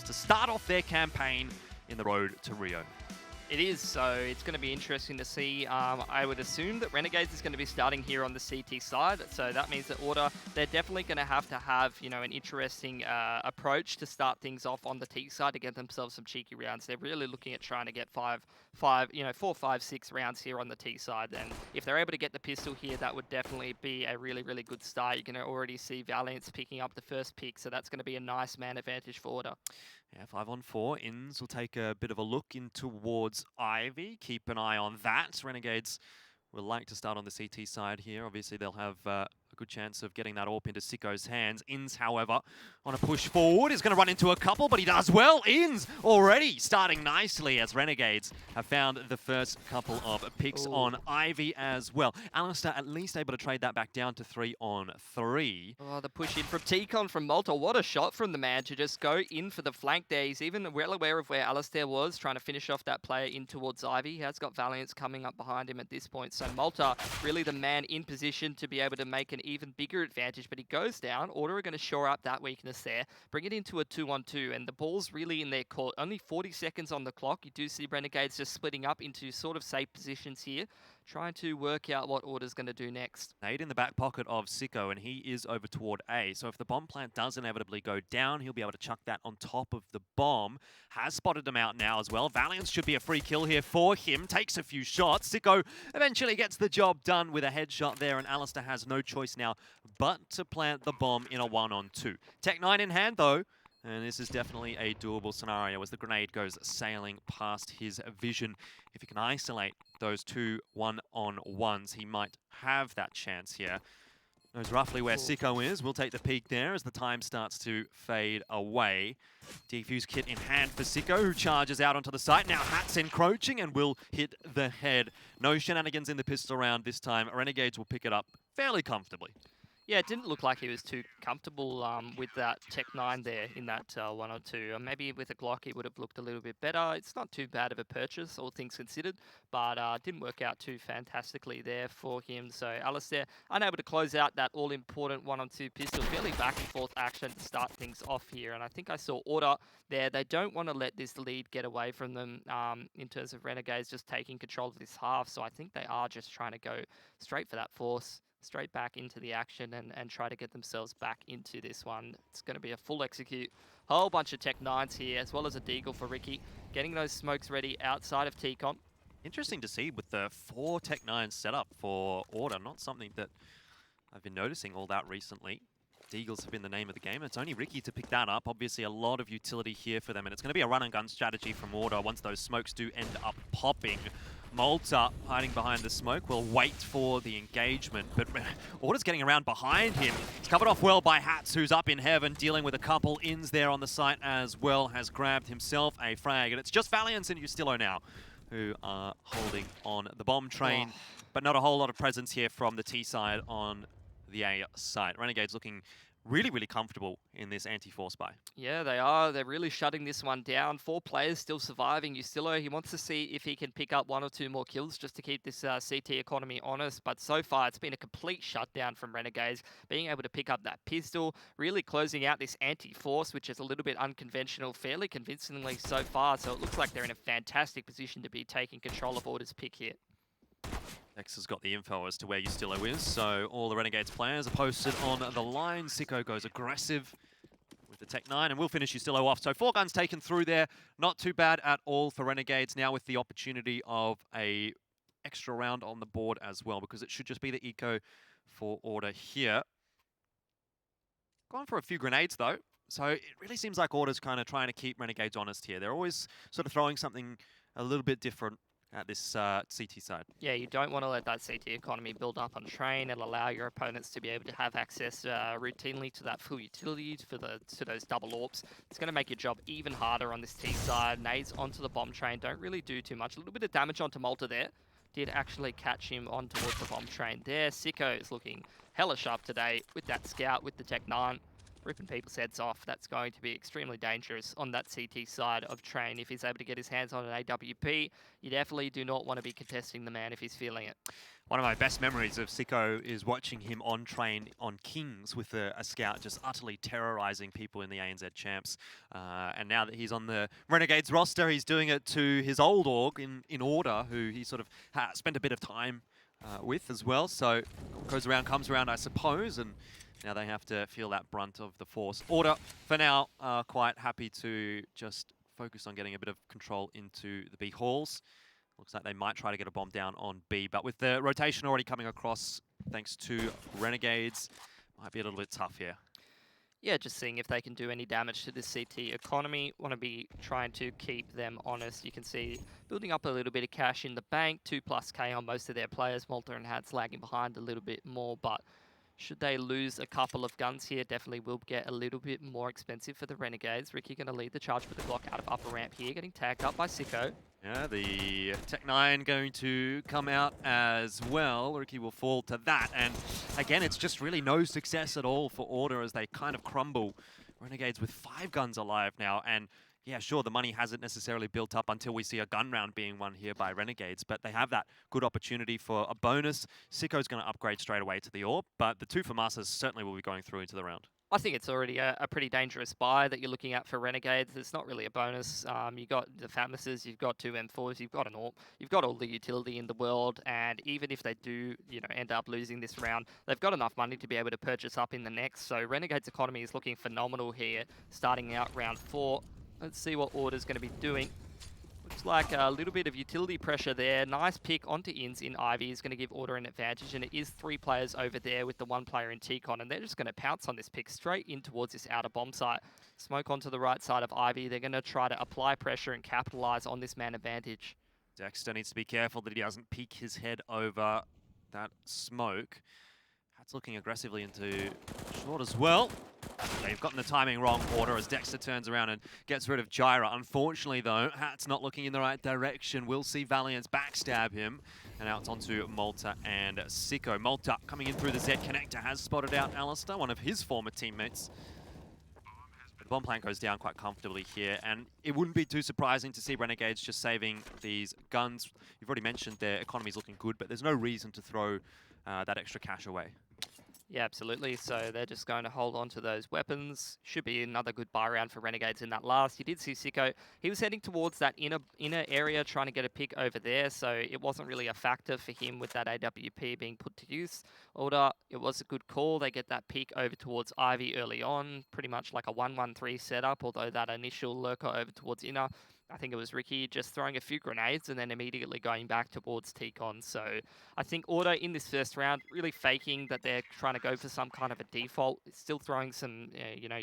to start off their campaign in the road to Rio. It is, so it's going to be interesting to see. I would assume that Renegades is going to be starting here on the CT side, so that means that Order, they're definitely going to have, you know, an interesting approach to start things off on the T side to get themselves some cheeky rounds. They're really looking at trying to get 4, 5, 6 rounds here on the T side, and if they're able to get the pistol here, that would definitely be a really, really good start. You're going to already see Valiance picking up the first pick, so that's going to be a nice man advantage for Order. Yeah, 5-on-4. Inns will take a bit of a look in towards Ivy. Keep an eye on that. Renegades will like to start on the CT side here. Obviously, they'll have a good chance of getting that AWP into Sicko's hands. Inns, however, on a push forward, is going to run into a couple, but he does well. Inns already starting nicely as Renegades have found the first couple of picks on Ivy as well. Alistair at least able to trade that back down to 3-on-3. Oh, the push in from T-Con from Malta. What a shot from the man to just go in for the flank there. He's even well aware of where Alistair was, trying to finish off that player in towards Ivy. He has got Valiance coming up behind him at this point. So Malta, really the man in position to be able to make an even bigger advantage, but he goes down. Order are going to shore up that weakness there, bring it into a 2-on-2, and the ball's really in their court. Only 40 seconds on the clock. You do see Renegades just splitting up into sort of safe positions here, trying to work out what Order's going to do next. Nade in the back pocket of Sicko, and he is over toward A. So if the bomb plant does inevitably go down, he'll be able to chuck that on top of the bomb. Has spotted him out now as well. Valiance should be a free kill here for him. Takes a few shots. Sicko eventually gets the job done with a headshot there, and Alistair has no choice now but to plant the bomb in a 1-on-2. Tech 9 in hand, though. And this is definitely a doable scenario as the grenade goes sailing past his vision. If he can isolate those 2 1-on-1s, he might have that chance here. Knows roughly where Sicko is. We'll take the peek there as the time starts to fade away. Defuse kit in hand for Sicko, who charges out onto the site. Now Hat's encroaching and will hit the head. No shenanigans in the pistol round this time. Renegades will pick it up fairly comfortably. Yeah, it didn't look like he was too comfortable with that Tech 9 there in that 1-on-2. Maybe with a Glock he would have looked a little bit better. It's not too bad of a purchase, all things considered, but didn't work out too fantastically there for him. So Alistair unable to close out that all-important 1-on-2 pistol. Fairly back and forth action to start things off here, and I think I saw Order there. They don't want to let this lead get away from them in terms of Renegades just taking control of this half, so I think they are just trying to go straight for that force, straight back into the action and try to get themselves back into this one. It's going to be a full execute. Whole bunch of Tech 9s here, as well as a Deagle for Ricky. Getting those smokes ready outside of T-Con. Interesting to see with the 4 Tech 9s set up for Order. Not something that I've been noticing all that recently. Deagles have been the name of the game. It's only Ricky to pick that up. Obviously a lot of utility here for them, and it's going to be a run and gun strategy from Order once those smokes do end up popping. Malta, hiding behind the smoke, will wait for the engagement, but Order's getting around behind him. It's covered off well by Hats, who's up in heaven, dealing with a couple Inns there on the site as well, has grabbed himself a frag, and it's just Valiance and Ustillo now who are holding on the bomb train, but not a whole lot of presence here from the T side on the A side. Renegades looking really, really comfortable in this anti-force buy. Yeah, they are. They're really shutting this one down. 4 players still surviving. Ustillo, he wants to see if he can pick up 1 or 2 more kills just to keep this CT economy honest. But so far, it's been a complete shutdown from Renegades. Being able to pick up that pistol, really closing out this anti-force, which is a little bit unconventional, fairly convincingly so far. So it looks like they're in a fantastic position to be taking control of Order's pick here. X has got the info as to where Ustillo is, so all the Renegades players are posted on the line. Sicko goes aggressive with the Tech 9, and we'll finish Ustillo off. So 4 guns taken through there. Not too bad at all for Renegades, now with the opportunity of a extra round on the board as well, because it should just be the eco for Order here. Gone for a few grenades, though. So it really seems like Order's kind of trying to keep Renegades honest here. They're always sort of throwing something a little bit different at this CT side. Yeah, you don't want to let that CT economy build up on train. It'll allow your opponents to be able to have access routinely to that full utility to those double AWPs. It's going to make your job even harder on this T side. Nades onto the bomb train don't really do too much. A little bit of damage onto Malta there. Did actually catch him on towards the bomb train there. Sicko is looking hella sharp today with that scout, with the Tech 9. Ripping people's heads off. That's going to be extremely dangerous on that CT side of train. If he's able to get his hands on an AWP, you definitely do not want to be contesting the man if he's feeling it. One of my best memories of Sicko is watching him on train on Kings with a scout just utterly terrorizing people in the ANZ champs. And now that he's on the Renegades roster, he's doing it to his old org in Order, who he sort of spent a bit of time with as well. So goes around, comes around, I suppose, and now they have to feel that brunt of the force. Order, for now, quite happy to just focus on getting a bit of control into the B halls. Looks like they might try to get a bomb down on B, but with the rotation already coming across, thanks to Renegades, might be a little bit tough here. Yeah, just seeing if they can do any damage to this CT economy. Want to be trying to keep them honest. You can see building up a little bit of cash in the bank, 2+K on most of their players. Malta and Hats lagging behind a little bit more, but should they lose a couple of guns here, definitely will get a little bit more expensive for the Renegades. Ricky going to lead the charge with the Glock out of upper ramp here, getting tagged up by Sicko. Yeah, the Tech-9 going to come out as well. Ricky will fall to that. And again, it's just really no success at all for Order as they kind of crumble. Renegades with 5 guns alive now. And yeah, sure, the money hasn't necessarily built up until we see a gun round being won here by Renegades, but they have that good opportunity for a bonus. Sicko's going to upgrade straight away to the AWP, but the 2 FAMASas certainly will be going through into the round. I think it's already a pretty dangerous buy that you're looking at for Renegades. It's not really a bonus. You've got the FAMASas, you've got 2 M4s, you've got an AWP, you've got all the utility in the world, and even if they do, end up losing this round, they've got enough money to be able to purchase up in the next. So Renegades' economy is looking phenomenal here, starting out round 4. Let's see what Order's going to be doing. Looks like a little bit of utility pressure there. Nice pick onto Ins in Ivy is going to give Order an advantage, and it is 3 players over there with the 1 player in T-Con, and they're just going to pounce on this pick straight in towards this outer bomb site. Smoke onto the right side of Ivy. They're going to try to apply pressure and capitalize on this man advantage. Dexter needs to be careful that he doesn't peek his head over that smoke. Hat's looking aggressively into short as well. They've gotten the timing wrong, Order, as Dexter turns around and gets rid of Gyra. Unfortunately, though, Hat's not looking in the right direction. We'll see Valiance backstab him. And now it's onto Malta and Sicko. Malta coming in through the Z connector has spotted out Alistair, one of his former teammates. The bomb plant goes down quite comfortably here, and it wouldn't be too surprising to see Renegades just saving these guns. You've already mentioned their economy's looking good, but there's no reason to throw that extra cash away. Yeah, absolutely. So they're just going to hold on to those weapons. Should be another good buy round for Renegades in that last. You did see Sicko. He was heading towards that inner area, trying to get a pick over there. So it wasn't really a factor for him with that AWP being put to use. Order, it was a good call. They get that peek over towards Ivy early on. Pretty much like a 1-1-3 setup, although that initial lurker over towards inner, I think it was Ricky just throwing a few grenades and then immediately going back towards T-Con. So I think Order in this first round really faking that they're trying to go for some kind of a default. It's still throwing some,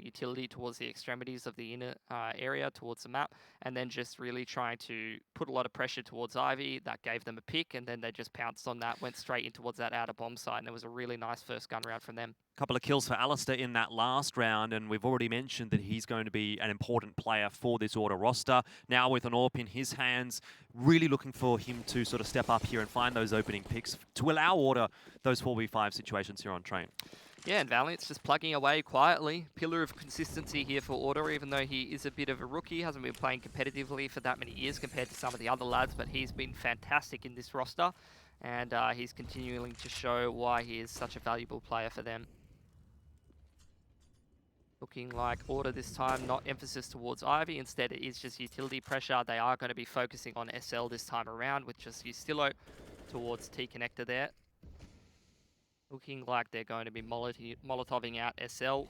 utility towards the extremities of the inner area towards the map, and then just really trying to put a lot of pressure towards Ivy. That gave them a pick, and then they just pounced on that, went straight in towards that outer bomb site, and it was a really nice first gun round from them. Couple of kills for Alistair in that last round, and we've already mentioned that he's going to be an important player for this Order roster. Now with an AWP in his hands, really looking for him to sort of step up here and find those opening picks to allow Order those 4v5 situations here on train. Yeah, and Valiant's just plugging away quietly. Pillar of consistency here for Order, even though he is a bit of a rookie, hasn't been playing competitively for that many years compared to some of the other lads, but he's been fantastic in this roster, and he's continuing to show why he is such a valuable player for them. Looking like Order this time, not emphasis towards Ivy. Instead, it is just utility pressure. They are going to be focusing on SL this time around with just Ustillo towards T-Connector there. Looking like they're going to be Molotoving out SL.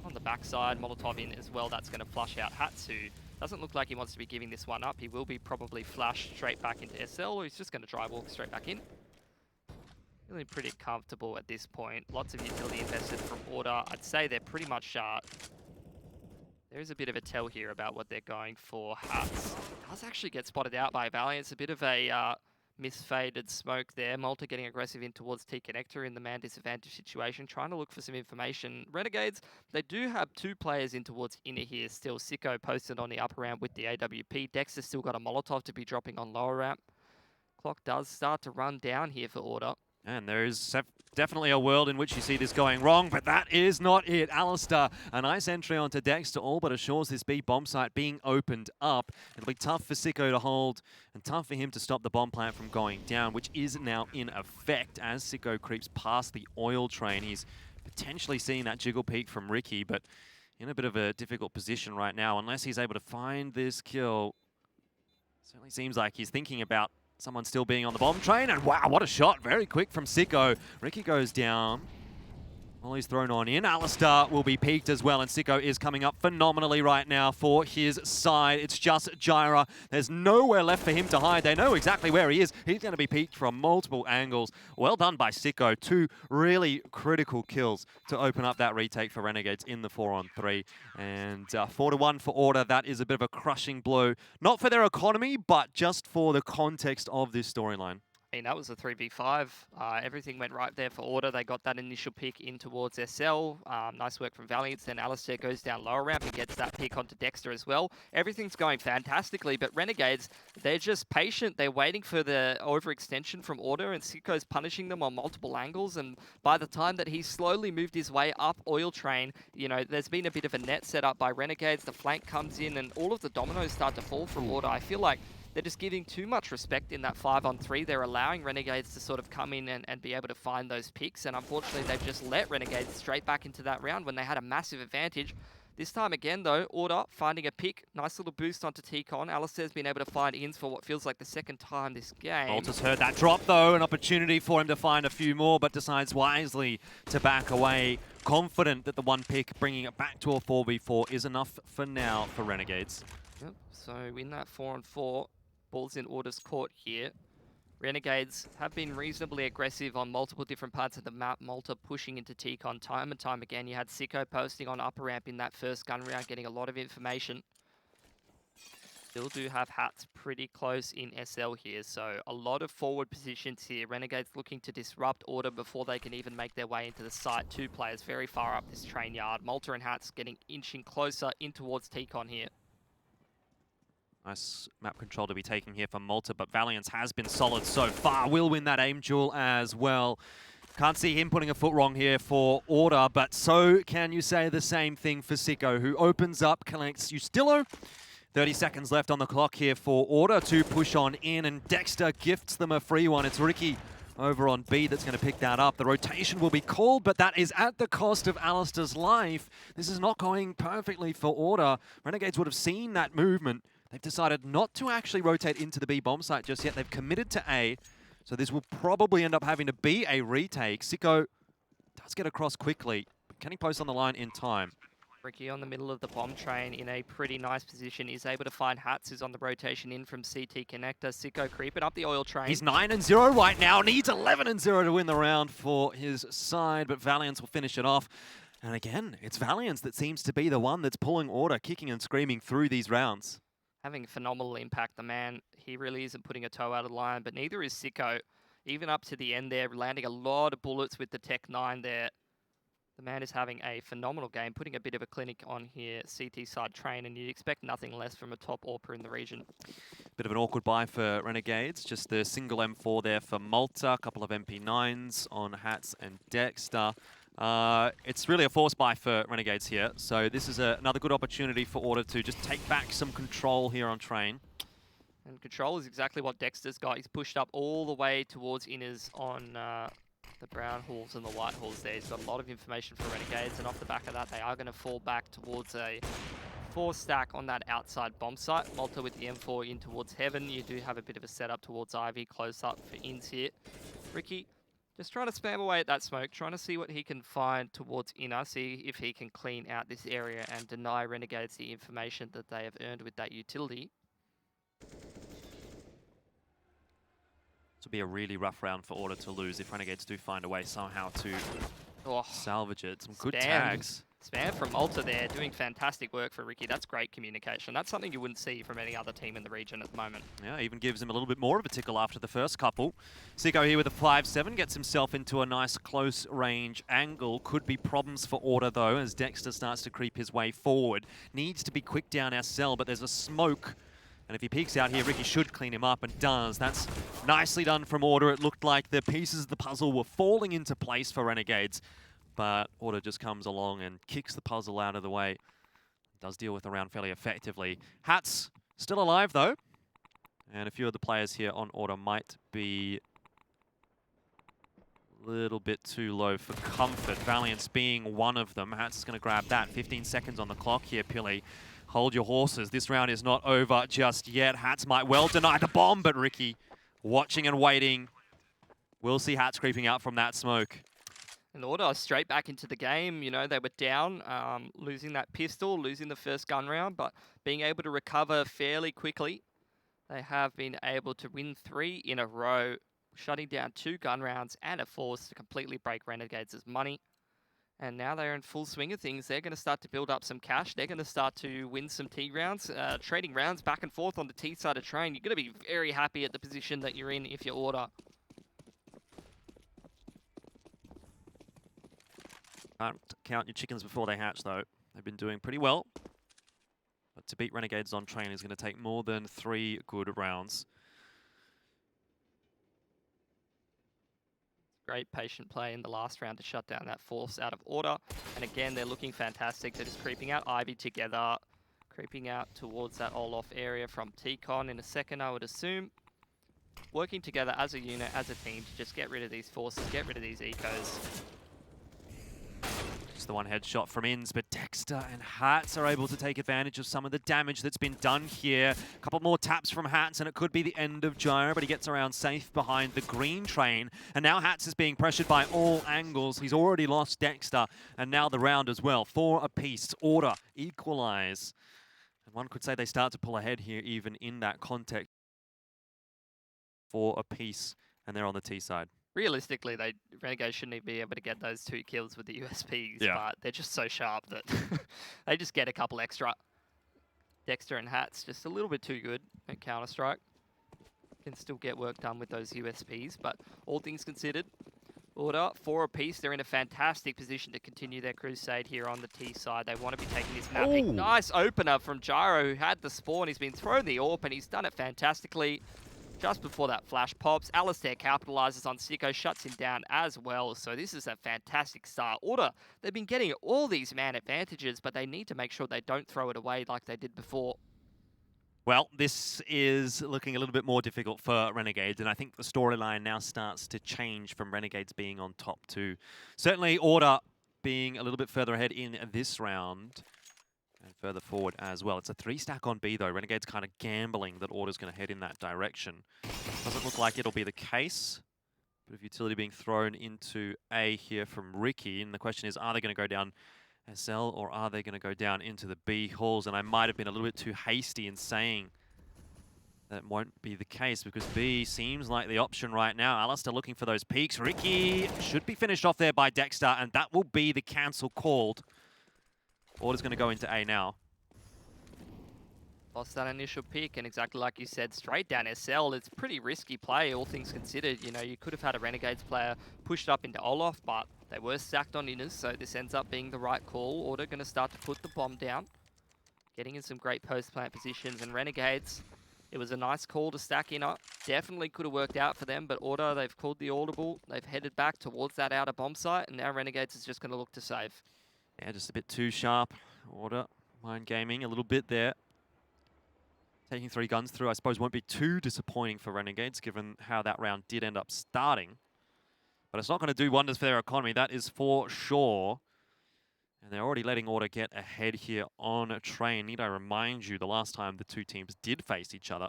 On the backside, Molotov in as well. That's going to flush out Hatsu. Doesn't look like he wants to be giving this one up. He will be probably flashed straight back into SL, or he's just going to dry walk straight back in. Feeling pretty comfortable at this point. Lots of utility invested from Order. I'd say they're pretty much there is a bit of a tell here about what they're going for. Hats does actually get spotted out by Valiant. It's a bit of a misfaded smoke there. Malta getting aggressive in towards T-Connector in the man disadvantage situation, trying to look for some information. Renegades, they do have 2 players in towards inner here still. Sicko posted on the upper ramp with the AWP. Dexter's still got a Molotov to be dropping on lower ramp. Clock does start to run down here for Order. And there is definitely a world in which you see this going wrong, but that is not it. Alistair, a nice entry onto Dexter, all but assures this B bomb site being opened up. It'll be tough for Sicko to hold and tough for him to stop the bomb plant from going down, which is now in effect as Sicko creeps past the oil train. He's potentially seeing that jiggle peak from Ricky, but in a bit of a difficult position right now. Unless he's able to find this kill, certainly seems like he's thinking about someone still being on the bomb train, and wow, what a shot. Very quick from Sicko. Ricky goes down. Well, he's thrown on in. Alistair will be peaked as well, and Sicko is coming up phenomenally right now for his side. It's just Jyra. There's nowhere left for him to hide. They know exactly where he is. He's going to be peaked from multiple angles. Well done by Sicko. 2 really critical kills to open up that retake for Renegades in the 4-on-3. And 4-1 for Order. That is a bit of a crushing blow. Not for their economy, but just for the context of this storyline. I mean, that was a 3v5. Everything went right there for Order. They got that initial pick in towards SL. Nice work from Valiant. Then Alistair goes down lower ramp and gets that pick onto Dexter as well. Everything's going fantastically, but Renegades, they're just patient. They're waiting for the overextension from Order, and Sicko's punishing them on multiple angles. And by the time that he's slowly moved his way up oil train, you know, there's been a bit of a net set up by Renegades. The flank comes in, and all of the dominoes start to fall from Order. I feel like they're just giving too much respect in that 5-on-3. They're allowing Renegades to sort of come in and be able to find those picks. And unfortunately, they've just let Renegades straight back into that round when they had a massive advantage. This time again, though, Order finding a pick. Nice little boost onto T-Con. Alistair's been able to find ins for what feels like the second time this game. Malta's heard that drop, though. An opportunity for him to find a few more, but decides wisely to back away. Confident that the one pick, bringing it back to a 4v4, is enough for now for Renegades. Yep, so in that 4-on-4, ball's in Order's court here. Renegades have been reasonably aggressive on multiple different parts of the map. Malta pushing into T-Con time and time again. You had Sicko posting on upper ramp in that first gun round, getting a lot of information. Still do have Hats pretty close in SL here, so a lot of forward positions here. Renegades looking to disrupt Order before they can even make their way into the site. 2 players very far up this train yard. Malta and Hats inching closer in towards T-Con here. Nice map control to be taken here for Malta, but Valiance has been solid so far. Will win that aim duel as well. Can't see him putting a foot wrong here for Order, but so can you say the same thing for Sicko, who opens up, collects Ustillo. 30 seconds left on the clock here for Order to push on in, and Dexter gifts them a free one. It's Ricky over on B that's going to pick that up. The rotation will be called, but that is at the cost of Alistair's life. This is not going perfectly for Order. Renegades would have seen that movement. They've decided not to actually rotate into the B bomb site just yet. They've committed to A, so this will probably end up having to be a retake. Sicko does get across quickly, but can he post on the line in time? Ricky on the middle of the bomb train in a pretty nice position. Is able to find Hats, who's on the rotation in from CT connector. Sicko creeping up the oil train. He's 9-0 right now. Needs 11-0 to win the round for his side, but Valiance will finish it off. And again, it's Valiance that seems to be the one that's pulling Order, kicking and screaming through these rounds. Having a phenomenal impact. The man, he really isn't putting a toe out of the line, but neither is Sicko. Even up to the end there, landing a lot of bullets with the Tech 9 there. The man is having a phenomenal game, putting a bit of a clinic on here, CT side train, and you'd expect nothing less from a top AWPer in the region. Bit of an awkward buy for Renegades, just the single M4 there for Malta, a couple of MP9s on Hats and Dexter. It's really a force buy for Renegades here, so this is another good opportunity for Order to just take back some control here on train. And control is exactly what Dexter's got. He's pushed up all the way towards inners on the brown halls and the white halls there. He's got a lot of information for Renegades, and off the back of that, they are going to fall back towards a 4-stack on that outside bomb site. Malta with the M4 in towards Heaven. You do have a bit of a setup towards Ivy, close up for ins here. Ricky just trying to spam away at that smoke, trying to see what he can find towards inner, see if he can clean out this area and deny Renegades the information that they have earned with that utility. This will be a really rough round for Order to lose if Renegades do find a way somehow to salvage it. Some good tags. Spam from Malta there, doing fantastic work for Ricky. That's great communication. That's something you wouldn't see from any other team in the region at the moment. Yeah, even gives him a little bit more of a tickle after the first couple. Sicko here with a 5-7, gets himself into a nice close range angle. Could be problems for Order though, as Dexter starts to creep his way forward. Needs to be quick down SL, but there's a smoke And if he peeks out here, Ricky should clean him up, and does. That's nicely done from Order. It looked like the pieces of the puzzle were falling into place for Renegades, but Order just comes along and kicks the puzzle out of the way. Does deal with the round fairly effectively. Hat's still alive, though. And a few of the players here on Order might be a little bit too low for comfort. Valiance being one of them. Hats is going to grab that. 15 seconds on the clock here, Pili. Hold your horses. This round is not over just yet. Hats might well deny the bomb, but Ricky watching and waiting. We'll see Hats creeping out from that smoke. And Order straight back into the game. You know, they were down, losing that pistol, losing the first gun round, but being able to recover fairly quickly. They have been able to win 3 in a row, shutting down 2 gun rounds and a force to completely break Renegades' money. And now they're in full swing of things. They're going to start to build up some cash. They're going to start to win some T rounds, trading rounds back and forth on the T side of train. You're going to be very happy at the position that you're in if you Order. Can't count your chickens before they hatch, though. They've been doing pretty well. But to beat Renegades on train is going to take more than 3 good rounds. Great patient play in the last round to shut down that force out of Order. And again, they're looking fantastic. They're just creeping out Ivy together, creeping out towards that Olaf area from T-Con in a second, I would assume. Working together as a unit, as a team, to just get rid of these forces, get rid of these ecos. Just the one headshot from Inns, but Dexter and Hats are able to take advantage of some of the damage that's been done here. A couple more taps from Hats, and it could be the end of Gyro, but he gets around safe behind the green train. And now Hats is being pressured by all angles. He's already lost Dexter, and now the round as well. 4 apiece. Order equalize. And one could say they start to pull ahead here, even in that context. 4 apiece, and they're on the T side. Realistically, Renegades shouldn't even be able to get those 2 kills with the USPs, Yeah. but they're just so sharp that they just get a couple extra. Dexter and Hats just a little bit too good at Counter-Strike. Can still get work done with those USPs, but all things considered, Order 4 apiece. They're in a fantastic position to continue their crusade here on the T side. They want to be taking this mapping. Ooh. Nice opener from Gyro, who had the spawn. He's been thrown the AWP, and he's done it fantastically. Just before that flash pops, Alistair capitalizes on Sicko, shuts him down as well. So this is a fantastic start. Order, they've been getting all these man advantages, but they need to make sure they don't throw it away like they did before. Well, this is looking a little bit more difficult for Renegades, and I think the storyline now starts to change from Renegades being on top to certainly Order being a little bit further ahead in this round. And further forward as well. It's a 3-stack on B, though. Renegades kind of gambling that Order's going to head in that direction. Doesn't look like it'll be the case. Bit of utility being thrown into A here from Ricky. And the question is, are they going to go down SL or are they going to go down into the B halls? And I might have been a little bit too hasty in saying that won't be the case because B seems like the option right now. Alistair looking for those peaks. Ricky should be finished off there by Dexter, and that will be the cancel called. Order's going to go into A now. Lost that initial pick, and exactly like you said, straight down SL. It's pretty risky play, all things considered. You know, you could have had a Renegades player pushed up into Olaf, but they were stacked on inners, so this ends up being the right call. Order going to start to put the bomb down, getting in some great post-plant positions, and Renegades, it was a nice call to stack in up. Definitely could have worked out for them, but Order, they've called the audible. They've headed back towards that outer bomb site, and now Renegades is just going to look to save. Yeah, just a bit too sharp. Order, mind gaming a little bit there. Taking 3 guns through, I suppose, won't be too disappointing for Renegades, given how that round did end up starting. But it's not going to do wonders for their economy, that is for sure. And they're already letting Order get ahead here on a train. Need I remind you, the last time the 2 teams did face each other,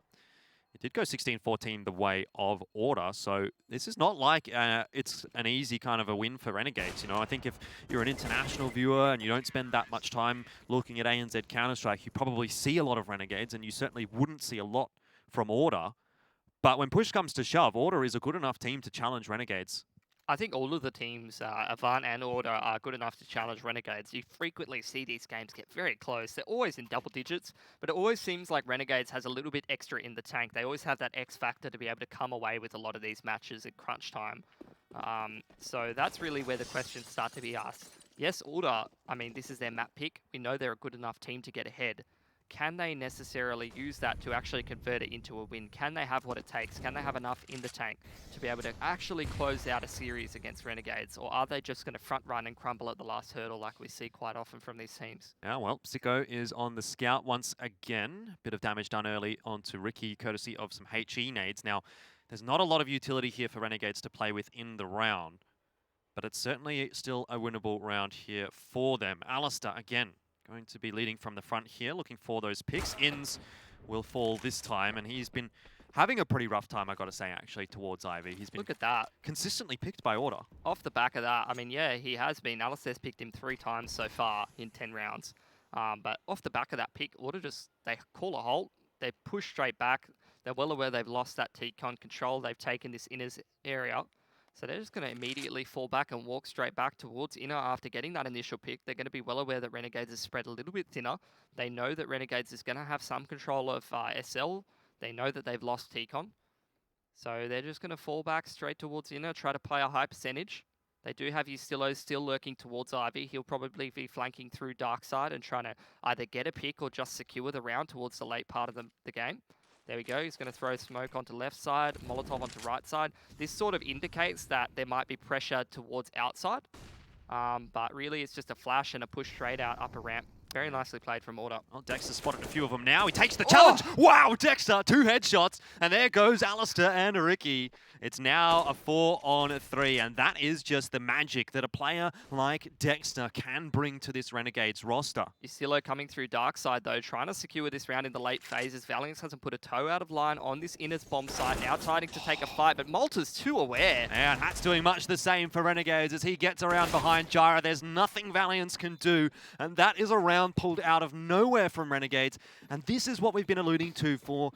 it did go 16-14 the way of Order, so this is not like it's an easy kind of a win for Renegades. You know, I think if you're an international viewer and you don't spend that much time looking at ANZ Counter-Strike, you probably see a lot of Renegades, and you certainly wouldn't see a lot from Order. But when push comes to shove, Order is a good enough team to challenge Renegades. I think all of the teams, Avant and Order, are good enough to challenge Renegades. You frequently see these games get very close. They're always in double digits, but it always seems like Renegades has a little bit extra in the tank. They always have that X factor to be able to come away with a lot of these matches at crunch time. So that's really where the questions start to be asked. Yes, Order, I mean, this is their map pick. We know they're a good enough team to get ahead. can they necessarily use that to actually convert it into a win? Can they have what it takes? Can they have enough in the tank to be able to actually close out a series against Renegades? Or are they just going to front run and crumble at the last hurdle like we see quite often from these teams? Yeah, well, Sicko is on the scout once again. Bit of damage done early onto Ricky, courtesy of some HE nades. Now, there's not a lot of utility here for Renegades to play with in the round, but it's certainly still a winnable round here for them. Alistair, again, going to be leading from the front here, looking for those picks. Inns will fall this time, and he's been having a pretty rough time, I got to say, actually, towards Ivy. He's been Look at that. consistently picked by order. Off the back of that, I mean, yeah, he has been. Alistair's picked him 3 times so far in 10 rounds. But off the back of that pick, Order just, they call a halt. They push straight back. They're well aware they've lost that T-con control. They've taken this inners area. So they're just going to immediately fall back and walk straight back towards inner after getting that initial pick. They're going to be well aware that Renegades is spread a little bit thinner. They know that Renegades is going to have some control of SL. They know that they've lost T-con. So they're just going to fall back straight towards inner, try to play a high percentage. They do have Ustillo still lurking towards Ivy. He'll probably be flanking through dark side and trying to either get a pick or just secure the round towards the late part of the game. There we go. He's going to throw smoke onto left side, Molotov onto right side. This sort of indicates that there might be pressure towards outside. But really, it's just a flash and a push straight out upper ramp. Very nicely played from Order. Well, Dexter spotted a few of them now. He takes the challenge. Oh! Wow, Dexter, 2 headshots. And there goes Alistair and Ricky. It's now a 4-on-3, and that is just the magic that a player like Dexter can bring to this Renegades roster. Ustillo coming through dark side, though, trying to secure this round in the late phases. Valiance hasn't put a toe out of line on this Inner's bomb site. Now trying to take a fight, but Malta's too aware. And Hat's doing much the same for Renegades as he gets around behind Jira. There's nothing Valiance can do, and that is a round pulled out of nowhere from Renegades. And this is what we've been alluding to for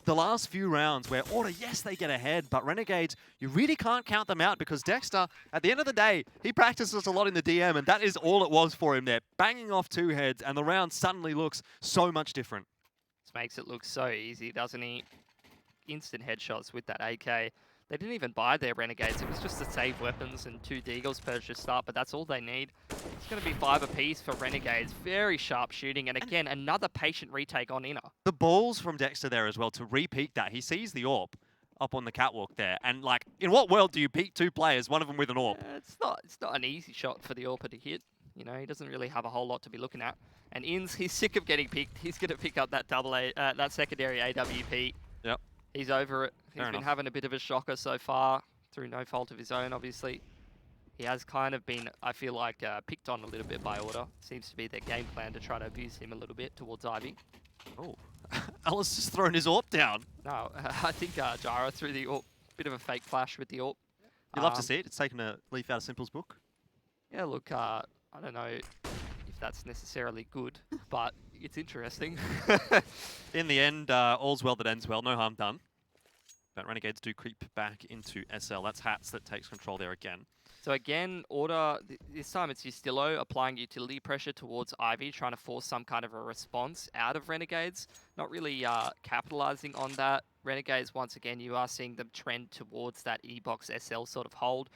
the last few rounds, where Order, yes, they get ahead, but Renegades, you really can't count them out, because Dexter, at the end of the day, he practices a lot in the DM, and that is all it was for him there. Banging off 2 heads, and the round suddenly looks so much different. This makes it look so easy, doesn't he? Instant headshots with that AK. They didn't even buy their Renegades. It was just to save weapons and 2 Deagles per start, but that's all they need. It's going to be 5 apiece for Renegades. Very sharp shooting, and again, another patient retake on inner. The balls from Dexter there as well to repeat that. He sees the AWP up on the catwalk there, and like, in what world do you peak 2 players, one of them with an AWP? It's not an easy shot for the AWPer to hit. You know, he doesn't really have a whole lot to be looking at. And Inns, he's sick of getting picked. He's going to pick up that that secondary AWP. Yep. He's over it. He's been having a bit of a shocker so far, through no fault of his own, obviously. He has kind of been, I feel like, picked on a little bit by Order. Seems to be their game plan to try to abuse him a little bit towards Ivy. Oh, Alice has thrown his AWP down. No, I think Jara threw the AWP, bit of a fake flash with the AWP. You'd love to see it. It's taken a leaf out of Simple's book. Yeah, look, I don't know if that's necessarily good, but it's interesting. In the end, all's well that ends well. No harm done. But Renegades do creep back into SL. That's Hats that takes control there again. So again, Order, this time it's Ustillo applying utility pressure towards Ivy, trying to force some kind of a response out of Renegades. Not really capitalizing on that. Renegades, once again, you are seeing them trend towards that E-Box SL sort of hold.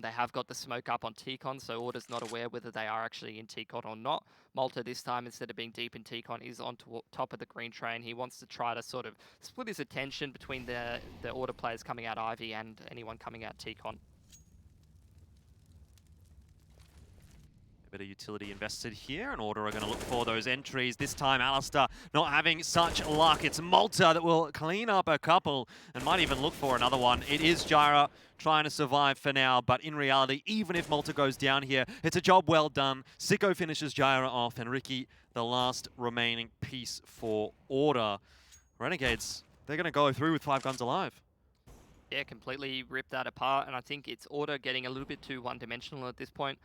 They have got the smoke up on T-Con, so Order's not aware whether they are actually in T-Con or not. Malta this time, instead of being deep in T-Con, is on top of the green train. He wants to try to sort of split his attention between the Order players coming out Ivy and anyone coming out T-Con. Bit of utility invested here, and Order are going to look for those entries. This time, Alistair not having such luck. It's Malta that will clean up a couple and might even look for another one. It is Jira trying to survive for now, but in reality, even if Malta goes down here, it's a job well done. Sicko finishes Jira off, and Ricky, the last remaining piece for Order. Renegades, they're going to go through with 5 guns alive. Yeah, completely ripped that apart, and I think it's Order getting a little bit too one-dimensional at this point.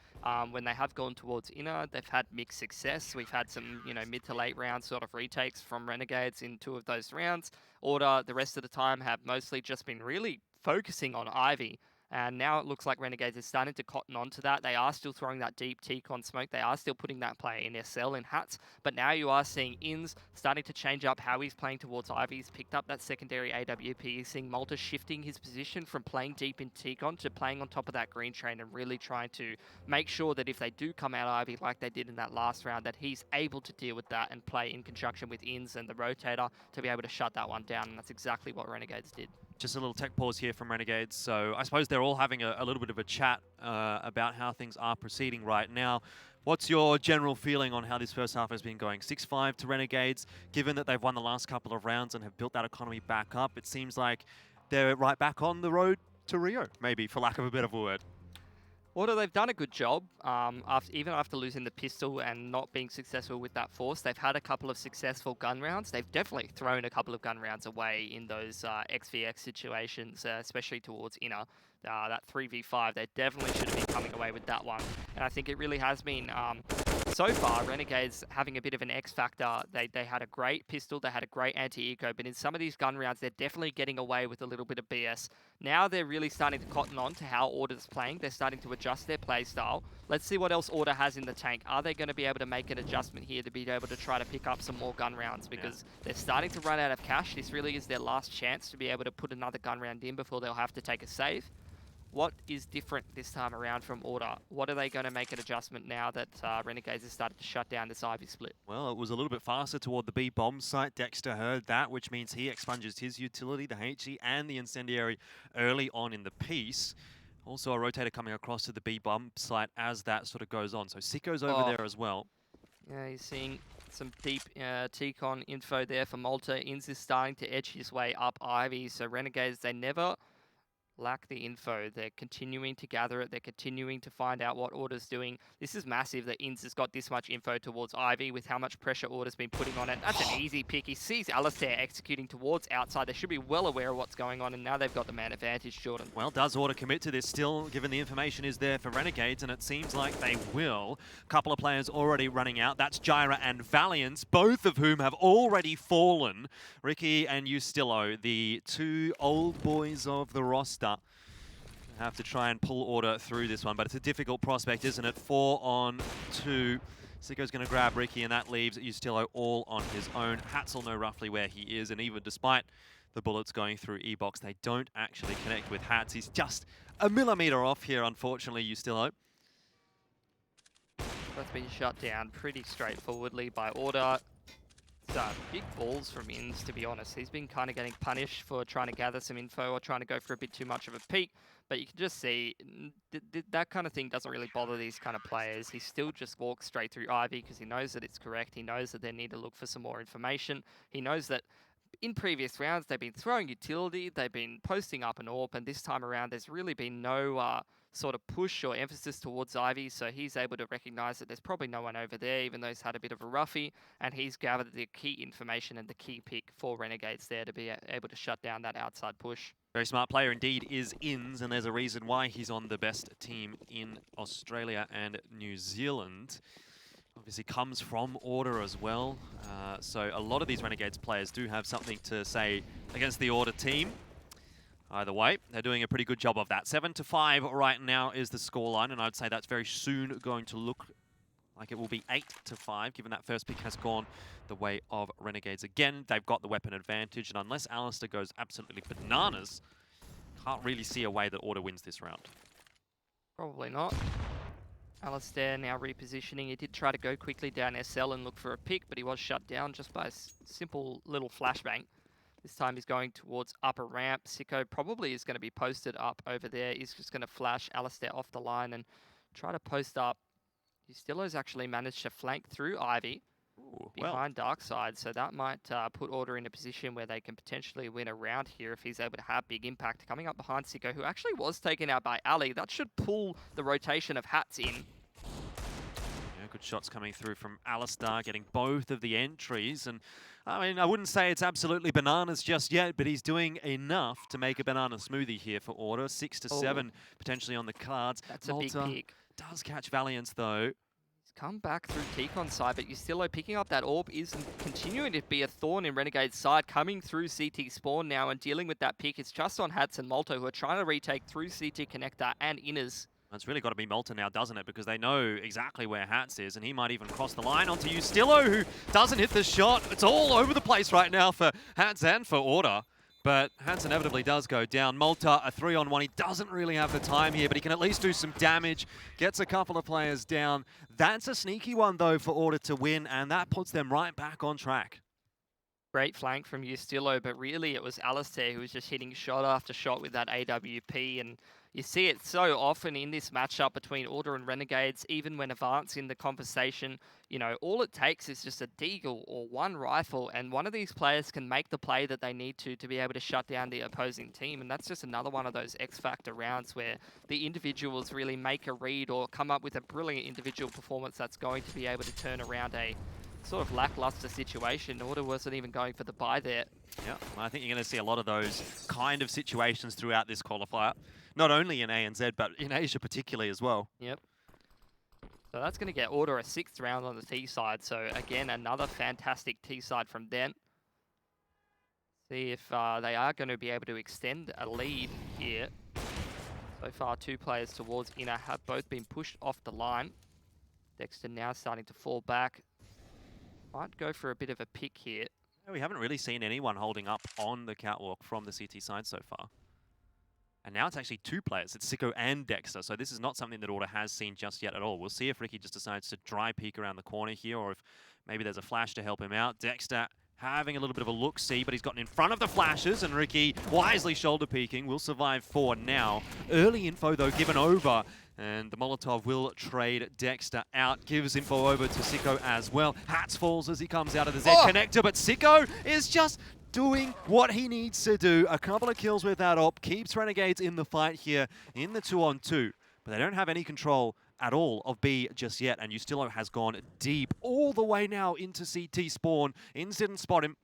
When they have gone towards inner, they've had mixed success. We've had some, you know, mid to late round sort of retakes from Renegades in 2 of those rounds. Order, the rest of the time, have mostly just been really focusing on Ivy And now it looks like Renegades is starting to cotton onto that. They are still throwing that deep T-con smoke. They are still putting that player in ESL in hats. But now you are seeing Inns starting to change up how he's playing towards Ivy. He's picked up that secondary AWP. He's seeing Malta shifting his position from playing deep in T-con to playing on top of that green train and really trying to make sure that if they do come out Ivy like they did in that last round, that he's able to deal with that and play in conjunction with Inns and the rotator to be able to shut that one down. And that's exactly what Renegades did. Just a little tech pause here from Renegades. So I suppose they're all having a little bit of a chat about how things are proceeding right now. What's your general feeling on how this first half has been going? 6-5 to Renegades. Given that they've won the last couple of rounds and have built that economy back up, it seems like they're right back on the road to Rio, maybe, for lack of a better word. Although they've done a good job, even after losing the pistol and not being successful with that force, they've had a couple of successful gun rounds. They've definitely thrown a couple of gun rounds away in those XVX situations, especially towards Inner. That 3v5, they definitely should have been coming away with that one. And I think it really has been, so far, Renegades having a bit of an X factor. They had a great pistol, they had a great anti-eco, but in some of these gun rounds, they're definitely getting away with a little bit of BS. Now they're really starting to cotton on to how Order's playing. They're starting to adjust their play style. Let's see what else Order has in the tank. Are they going to be able to make an adjustment here to be able to try to pick up some more gun rounds? Because they're starting to run out of cash. This really is their last chance to be able to put another gun round in before they'll have to take a save. What is different this time around from Order? What are they going to make an adjustment now that Renegades has started to shut down this Ivy split? Well, it was a little bit faster toward the B bomb site. Dexter heard that, which means he expunges his utility, the HE and the incendiary early on in the piece. Also a rotator coming across to the B bomb site as that sort of goes on. So Sicko's over there as well. Yeah, he's seeing some deep T-con info there for Malta. Inns is starting to edge his way up Ivy. So Renegades, they never lack the info. They're continuing to gather it. They're continuing to find out what Order's doing. This is massive that Inns has got this much info towards Ivy with how much pressure Order's been putting on it. That's an easy pick. He sees Alistair executing towards outside. They should be well aware of what's going on, and now they've got the man advantage, Jordan. Well, does Order commit to this still, given the information is there for Renegades, and it seems like they will. A couple of players already running out. That's Gyra and Valiance, both of whom have already fallen. Ricky and Ustillo, the two old boys of the roster, have to try and pull Order through this one, but it's a difficult prospect, isn't it? 4 on 2. Sicko's going to grab Ricky, and that leaves Ustillo all on his own. Hats will know roughly where he is, and even despite the bullets going through E-Box, they don't actually connect with Hats. He's just a millimeter off here, unfortunately, Ustillo. That's been shut down pretty straightforwardly by Order. Big balls from Inns, to be honest. He's been kind of getting punished for trying to gather some info or trying to go for a bit too much of a peek. But you can just see that kind of thing doesn't really bother these kind of players. He still just walks straight through Ivy because he knows that it's correct. He knows that they need to look for some more information. He knows that in previous rounds, they've been throwing utility, they've been posting up an AWP, and this time around, there's really been no sort of push or emphasis towards Ivy, so he's able to recognize that there's probably no one over there, even though he's had a bit of a roughie, and he's gathered the key information and the key pick for Renegades there to be able to shut down that outside push. Very smart player indeed is Inns, and there's a reason why he's on the best team in Australia and New Zealand. Obviously comes from Order as well, so a lot of these Renegades players do have something to say against the Order team. Either way, they're doing a pretty good job of that. 7-5 right now is the scoreline, and I'd say that's very soon going to look like it will be 8-5, given that first pick has gone the way of Renegades again. They've got the weapon advantage, and unless Alistair goes absolutely bananas, can't really see a way that Order wins this round. Probably not. Alistair now repositioning. He did try to go quickly down SL and look for a pick, but he was shut down just by a simple little flashbang. This time he's going towards upper ramp. Sicko probably is going to be posted up over there. He's just going to flash Alistair off the line and try to post up. Ustillo's actually managed to flank through Ivy behind Darkside, so that might put Order in a position where they can potentially win a round here if he's able to have big impact. Coming up behind Sicko, who actually was taken out by Ali. That should pull the rotation of Hats in. Yeah, good shots coming through from Alistair, getting both of the entries, and I mean, I wouldn't say it's absolutely bananas just yet, but he's doing enough to make a banana smoothie here for Order. 6-7 potentially on the cards. That's a big pick. Does catch Valiance though. He's come back through Ticon's side, but Ustillo picking up that orb is continuing to be a thorn in Renegade's side, coming through CT spawn now and dealing with that pick. It's just on Hats and Malto who are trying to retake through CT connector and inners. It's really got to be Malta now, doesn't it? Because they know exactly where Hats is, and he might even cross the line onto Ustillo, who doesn't hit the shot. It's all over the place right now for Hats and for Order. But Hats inevitably does go down. Malta, a 3-on-1. He doesn't really have the time here, but he can at least do some damage. Gets a couple of players down. That's a sneaky one, though, for Order to win, and that puts them right back on track. Great flank from Ustillo, but really it was Alistair who was just hitting shot after shot with that AWP, and you see it so often in this matchup between Order and Renegades, even when Advance in the conversation, you know, all it takes is just a deagle or one rifle, and one of these players can make the play that they need to be able to shut down the opposing team, and that's just another one of those X-Factor rounds where the individuals really make a read or come up with a brilliant individual performance that's going to be able to turn around a sort of lackluster situation. Order wasn't even going for the buy there. Yeah, I think you're going to see a lot of those kind of situations throughout this qualifier. Not only in ANZ, but in Asia particularly as well. Yep. So that's going to get Order a 6th round on the T side. So again, another fantastic T side from them. See if they are going to be able to extend a lead here. So far, 2 players towards inner have both been pushed off the line. Dexter now starting to fall back. Might go for a bit of a pick here. We haven't really seen anyone holding up on the catwalk from the CT side so far. And now it's actually 2 players. It's Sicko and Dexter, so this is not something that Order has seen just yet at all. We'll see if Ricky just decides to dry peek around the corner here, or if maybe there's a flash to help him out. Dexter having a little bit of a look-see, but he's gotten in front of the flashes, and Ricky wisely shoulder peeking will survive for now. Early info, though, given over, and the Molotov will trade Dexter out. Gives info over to Sicko as well. Hats falls as he comes out of the Z connector, but Sicko is just doing what he needs to do. A couple of kills with that op keeps Renegades in the fight here in the 2-on-2, but they don't have any control at all of B just yet, and Ustillo has gone deep all the way now into CT spawn. Inns didn't spot him.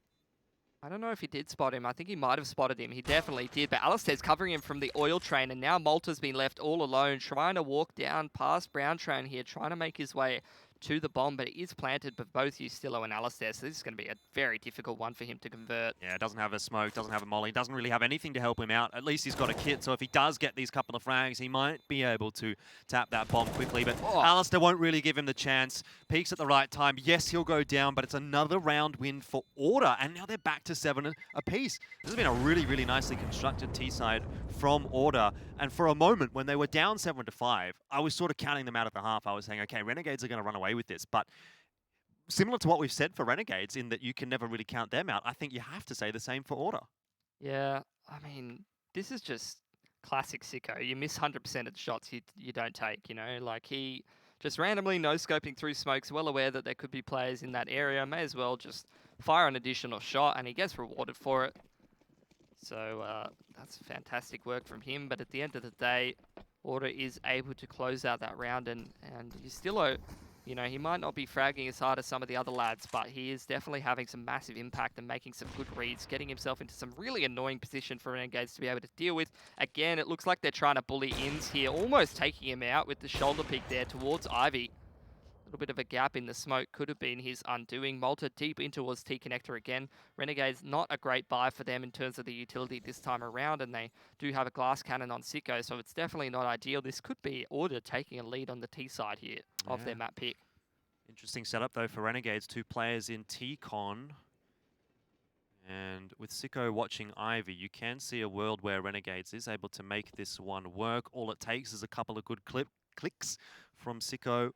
I don't know if he did spot him. I think he might have spotted him. He definitely did, but Alistair's covering him from the oil train, and now Malta's been left all alone, trying to walk down past Brown Train here, trying to make his way to the bomb, but it is planted by both Ustillo and Alistair, so this is going to be a very difficult one for him to convert. Yeah, doesn't have a smoke, doesn't have a molly, doesn't really have anything to help him out. At least he's got a kit, so if he does get these couple of frags, he might be able to tap that bomb quickly, but Alistair won't really give him the chance. Peaks at the right time. Yes, he'll go down, but it's another round win for Order, and now they're back to 7 apiece. This has been a really, really nicely constructed T-side from Order, and for a moment, when they were down 7-5, I was sort of counting them out at the half. I was saying, okay, Renegades are going to run away with this, but similar to what we've said for Renegades in that you can never really count them out, I think you have to say the same for Order. Yeah, I mean, this is just classic Sicko. You miss 100% of the shots you don't take, you know? Like, he just randomly no-scoping through smokes, well aware that there could be players in that area, may as well just fire an additional shot, and he gets rewarded for it. So that's fantastic work from him, but at the end of the day, Order is able to close out that round, and Ustillo, you know, he might not be fragging as hard as some of the other lads, but he is definitely having some massive impact and making some good reads, getting himself into some really annoying position for Renegades to be able to deal with. Again, it looks like they're trying to bully Inns here, almost taking him out with the shoulder peek there towards Ivy. A little bit of a gap in the smoke could have been his undoing. Malta deep in towards T-connector again. Renegades not a great buy for them in terms of the utility this time around, and they do have a glass cannon on Sicko, so it's definitely not ideal. This could be Order taking a lead on the T side here of their map pick. Interesting setup though for Renegades. 2 players in T-Con. And with Sicko watching Ivy, you can see a world where Renegades is able to make this one work. All it takes is a couple of good clicks from Sicko.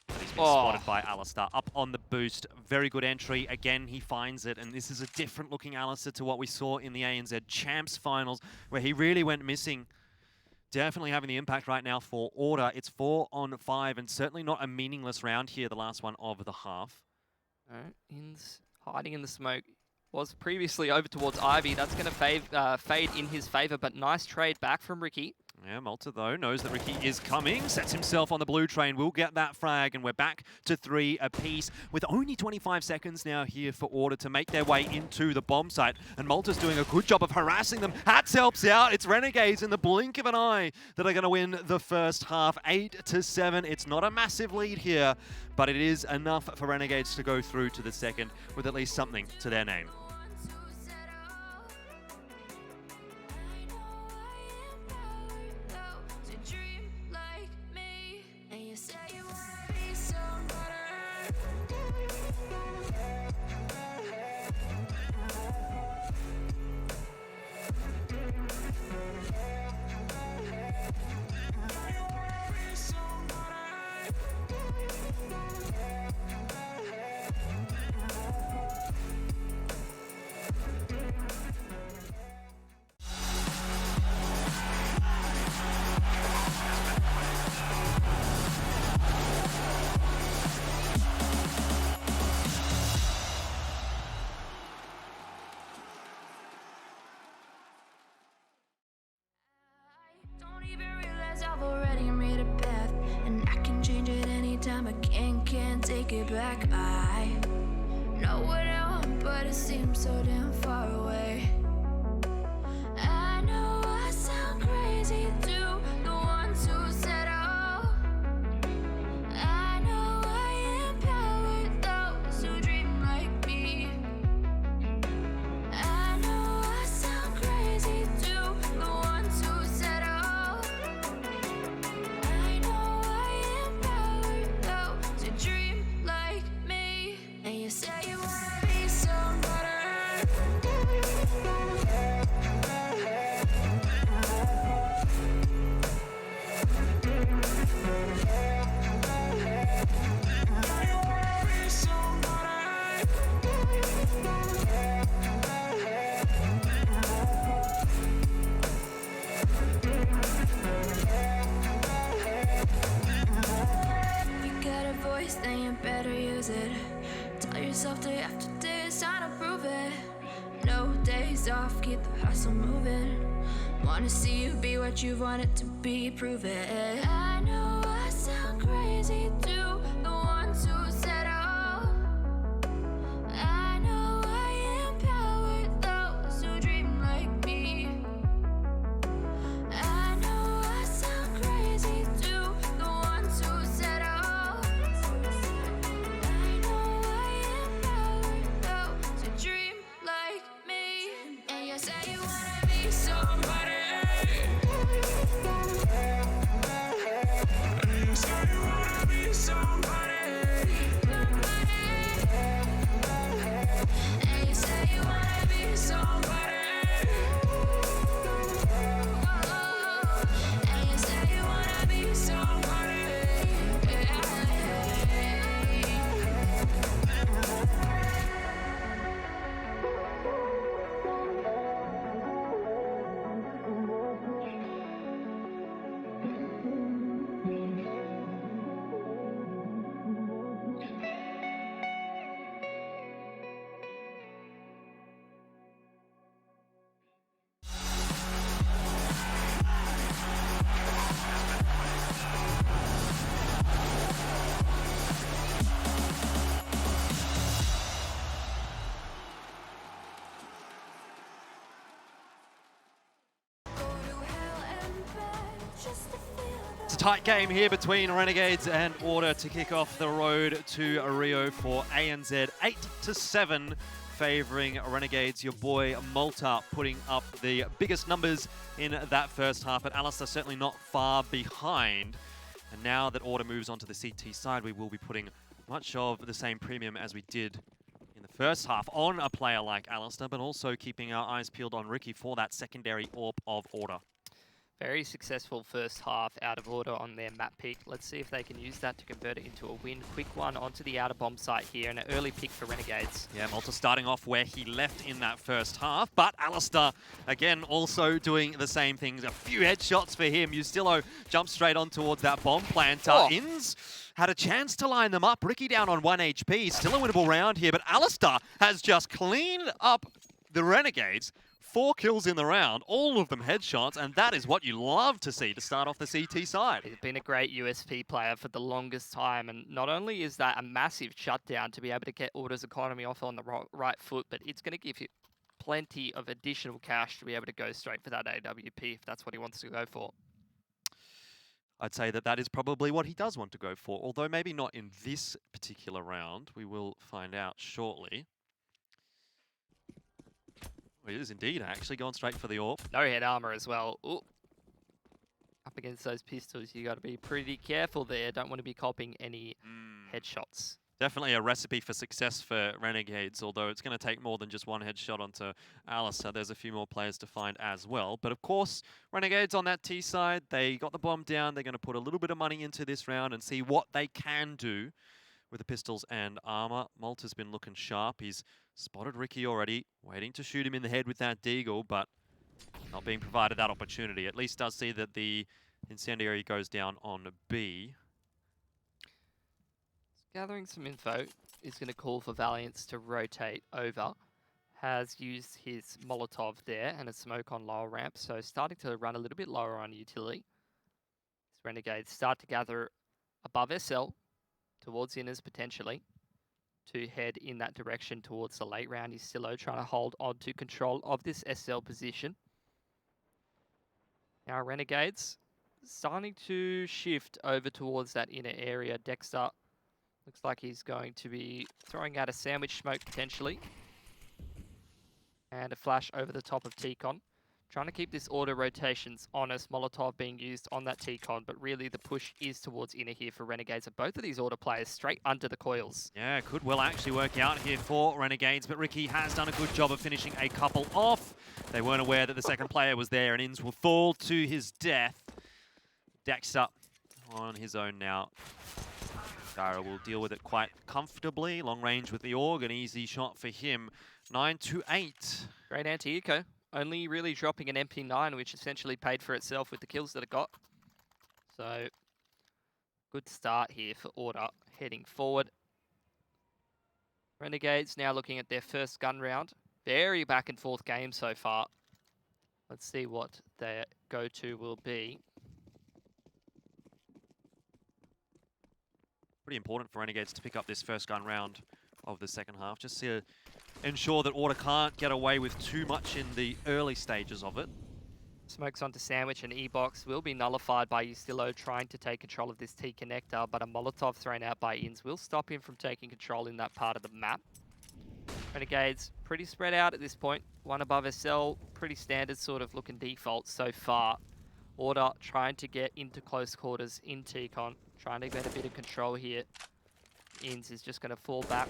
He's been spotted by Alistair up on the boost. Very good entry. Again, he finds it, and this is a different looking Alistair to what we saw in the ANZ Champs finals, where he really went missing. Definitely having the impact right now for Order. It's 4-on-5, and certainly not a meaningless round here, the last one of the half. Inns hiding in the smoke. Was previously over towards Ivy. That's going to fade in his favor, but nice trade back from Ricky. Yeah, Malta, though, knows that Ricky is coming, sets himself on the blue train, will get that flag, and we're back to 3 apiece, with only 25 seconds now here for Order to make their way into the bomb site, and Malta's doing a good job of harassing them. Hats helps out. It's Renegades in the blink of an eye that are going to win the first half, 8-7. It's not a massive lead here, but it is enough for Renegades to go through to the second with at least something to their name. I've already made a path, and I can change it anytime. I can't take it back. I know what I want, but it seems so damn far away. I know I sound crazy to the ones who said oh. I know I empower those who dream like me. I know I sound crazy to the ones who said oh. Then you better use it. Tell yourself day after day it's time to prove it. No days off, keep the hustle moving. Wanna see you be what you want it to be, prove it. I know I sound crazy to the ones who said oh. I know I empower those who dream like me. I know I sound crazy to the ones who said oh. It's a tight game here between Renegades and Order to kick off the road to Rio for ANZ. 8-7 favouring Renegades. Your boy Malta putting up the biggest numbers in that first half, but Alistair certainly not far behind. And now that Order moves on to the CT side, we will be putting much of the same premium as we did in the first half on a player like Alistair, but also keeping our eyes peeled on Ricky for that secondary AWP of Order. Very successful first half out of Order on their map pick. Let's see if they can use that to convert it into a win. Quick one onto the outer bomb site here, and an early pick for Renegades. Yeah, Malta starting off where he left in that first half, but Alistair, again, also doing the same things. A few headshots for him. Ustillo jumps straight on towards that bomb planter. Oh. Inns had a chance to line them up. Ricky down on 1 HP. Still a winnable round here, but Alistair has just cleaned up the Renegades. 4 kills in the round, all of them headshots, and that is what you love to see to start off the CT side. He's been a great USP player for the longest time, and not only is that a massive shutdown to be able to get Order's economy off on the right foot, but it's going to give you plenty of additional cash to be able to go straight for that AWP if that's what he wants to go for. I'd say that that is probably what he does want to go for, although maybe not in this particular round. We will find out shortly. Well, it is indeed actually going straight for the AWP. No head armor as well. Ooh. Up against those pistols, you got to be pretty careful there. Don't want to be copying any headshots. Definitely a recipe for success for Renegades, although it's going to take more than just one headshot onto Alistair. There's a few more players to find as well. But of course, Renegades on that T side, they got the bomb down. They're going to put a little bit of money into this round and see what they can do with the pistols and armor. Malta's been looking sharp. He's spotted Ricky already, waiting to shoot him in the head with that deagle, but not being provided that opportunity. At least does see that the incendiary goes down on B. Gathering some info, is going to call for Valiance to rotate over. Has used his Molotov there and a smoke on lower ramp, so starting to run a little bit lower on utility. These Renegades start to gather above SL, towards inners potentially, to head in that direction towards the late round. He's still trying to hold on to control of this SL position. Now Renegades starting to shift over towards that inner area. Dexter looks like he's going to be throwing out a sandwich smoke potentially. And a flash over the top of T-Con. Trying to keep this order rotations honest. Molotov being used on that T-Con, but really the push is towards inner here for Renegades. And both of these order players straight under the coils. Yeah, could well actually work out here for Renegades, but Ricky has done a good job of finishing a couple off. They weren't aware that the second player was there, and Inns will fall to his death. Dexter on his own now. Gyro will deal with it quite comfortably. Long range with the AUG, an easy shot for him. 9-8. Great anti-eco. Only really dropping an MP9, which essentially paid for itself with the kills that it got. So, good start here for Order, heading forward. Renegades now looking at their first gun round. Very back and forth game so far. Let's see what their go-to will be. Pretty important for Renegades to pick up this first gun round of the second half, just to ensure that Order can't get away with too much in the early stages of it. Smokes onto Sandwich and E-Box will be nullified by Ustillo trying to take control of this T connector, but a Molotov thrown out by Inns will stop him from taking control in that part of the map. Renegades pretty spread out at this point. One above SL, pretty standard sort of looking default so far. Order trying to get into close quarters in T-Con, trying to get a bit of control here. Inns is just going to fall back.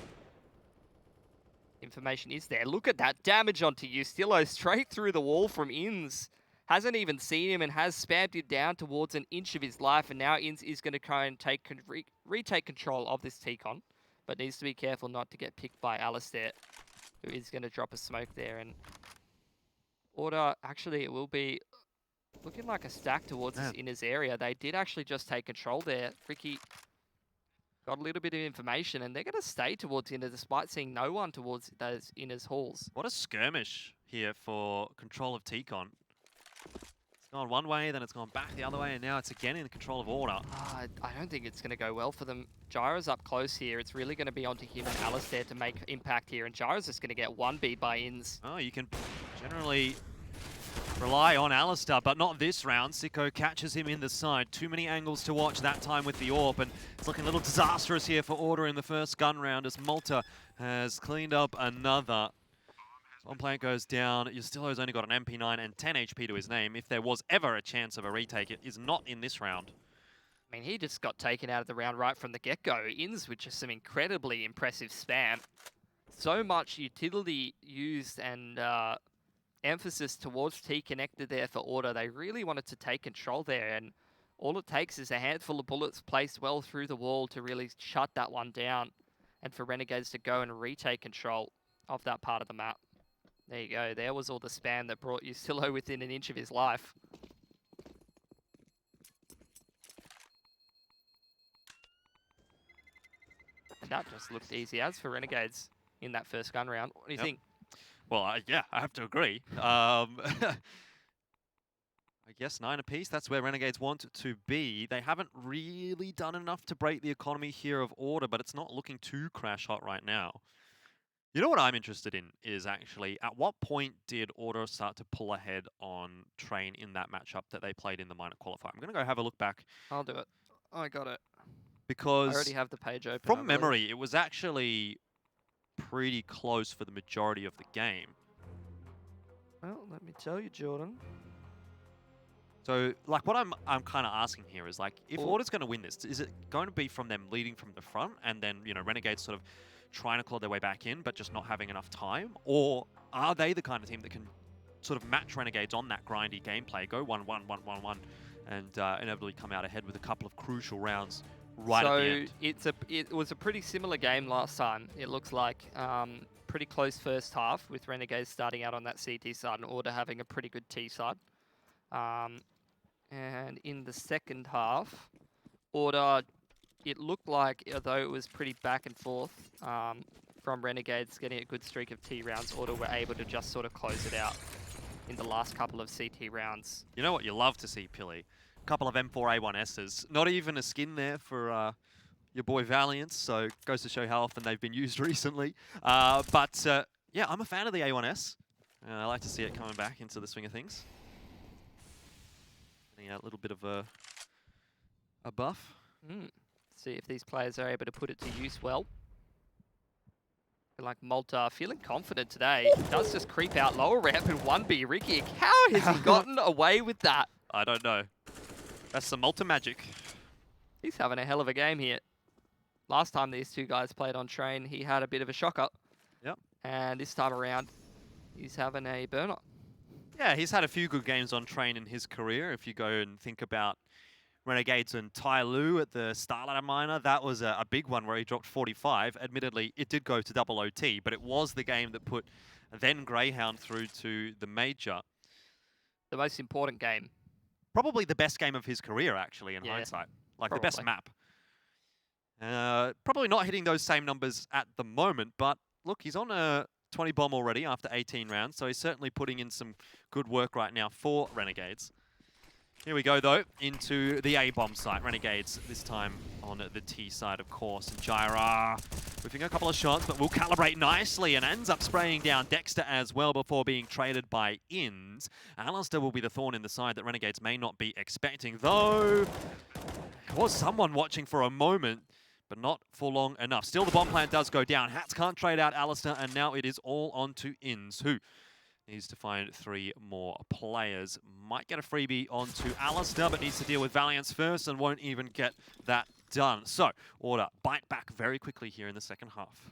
Information is there. Look at that damage onto Ustillo straight through the wall from Inns. Hasn't even seen him and has spammed him down towards an inch of his life, and now Inns is going to try and retake control of this T-Con, but needs to be careful not to get picked by Alistair, who is going to drop a smoke there. And Order, actually, it will be looking like a stack towards this inners area. They did actually just take control there. Ricky got a little bit of information, and they're going to stay towards inner despite seeing no one towards those inners halls. What a skirmish here for control of T-Con. It's gone one way, then it's gone back the other way, and now it's again in control of Order. I don't think it's going to go well for them. Gyro's up close here. It's really going to be onto him and Alistair to make impact here, and Gyro's just going to get one beat by Inns. Oh, you can generally rely on Alistair, but not this round. Sicko catches him in the side. Too many angles to watch that time with the AWP, and it's looking a little disastrous here for Order in the first gun round as Malta has cleaned up another. One plant goes down. Ustillo's only got an MP9 and 10 HP to his name. If there was ever a chance of a retake, it is not in this round. I mean, he just got taken out of the round right from the get-go. Inns with just some incredibly impressive spam. So much utility used and emphasis towards T connected there for Order. They really wanted to take control there, and all it takes is a handful of bullets placed well through the wall to really shut that one down, and for Renegades to go and retake control of that part of the map. There you go. There was all the spam that brought Ustillo within an inch of his life. And that just looked easy as for Renegades in that first gun round. What do you think? Well, yeah, I have to agree. I guess 9 apiece, that's where Renegades want to be. They haven't really done enough to break the economy here of Order, but it's not looking too crash hot right now. You know what I'm interested in is actually, at what point did Order start to pull ahead on Train in that matchup that they played in the minor qualifier? I'm going to go have a look back I'll do it. I got it. I because already have the page open. I from believe. memory, it was actually pretty close for the majority of the game. Well, let me tell you, Jordan. So, like, what I'm kind of asking here is, like, if Oh. Order's going to win this, is it going to be from them leading from the front and then, you know, Renegades sort of trying to claw their way back in, but just not having enough time? Or are they the kind of team that can sort of match Renegades on that grindy gameplay, go 1-1, 1-1-1, and inevitably come out ahead with a couple of crucial rounds right at the end? It was a pretty similar game last time. It looks like pretty close first half with Renegades starting out on that CT side and Order having a pretty good T side. And in the second half, Order, it looked like, although it was pretty back and forth from Renegades getting a good streak of T rounds, Order were able to just sort of close it out in the last couple of CT rounds. You know what you love to see, Pilly? A couple of M4A1Ss. Not even a skin there for your boy Valiant, so goes to show how often they've been used recently. But yeah, I'm a fan of the A1S. I like to see it coming back into the swing of things. Getting a little bit of a buff. See if these players are able to put it to use well. Like Malta feeling confident today. Does just creep out lower ramp in 1B. Ricky, how has he gotten away with that? I don't know. That's some Malta magic. He's having a hell of a game here. Last time these two guys played on Train, he had a bit of a shocker. Yep. And this time around, he's having a burner. Yeah, he's had a few good games on Train in his career. If you go and think about Renegades and Tai Lu at the Starlighter Minor, that was a big one where he dropped 45. Admittedly, it did go to double OT, but it was the game that put then Greyhound through to the major. The most important game. Probably the best game of his career, actually, in hindsight. Like, probably. the best map. Probably not hitting those same numbers at the moment, but look, he's on a 20 bomb already after 18 rounds, so he's certainly putting in some good work right now for Renegades. Here we go, though, into the A-bomb site. Renegades, this time on the T side, of course. And Jaira whipping a couple of shots, but will calibrate nicely and ends up spraying down Dexter as well before being traded by Inns. Alistair will be the thorn in the side that Renegades may not be expecting, though there was someone watching for a moment, but not for long enough. Still, the bomb plant does go down. Hats can't trade out Alistair, and now it is all on to Inns, who needs to find 3 more players. Might get a freebie onto Alistair, but needs to deal with Valiance first and won't even get that done. So, Order bite back very quickly here in the second half.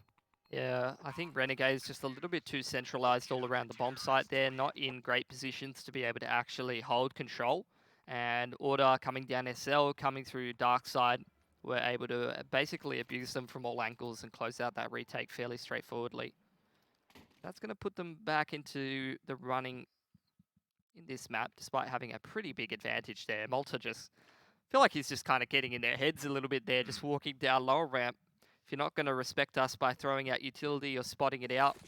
Yeah, I think Renegades just a little bit too centralized all around the bomb site there, not in great positions to be able to actually hold control. And Order coming down SL, coming through dark side, were able to basically abuse them from all angles and close out that retake fairly straightforwardly. That's going to put them back into the running in this map, despite having a pretty big advantage there. Malta just feel like he's just kind of getting in their heads a little bit there, just walking down lower ramp. If you're not going to respect us by throwing out utility or spotting it out,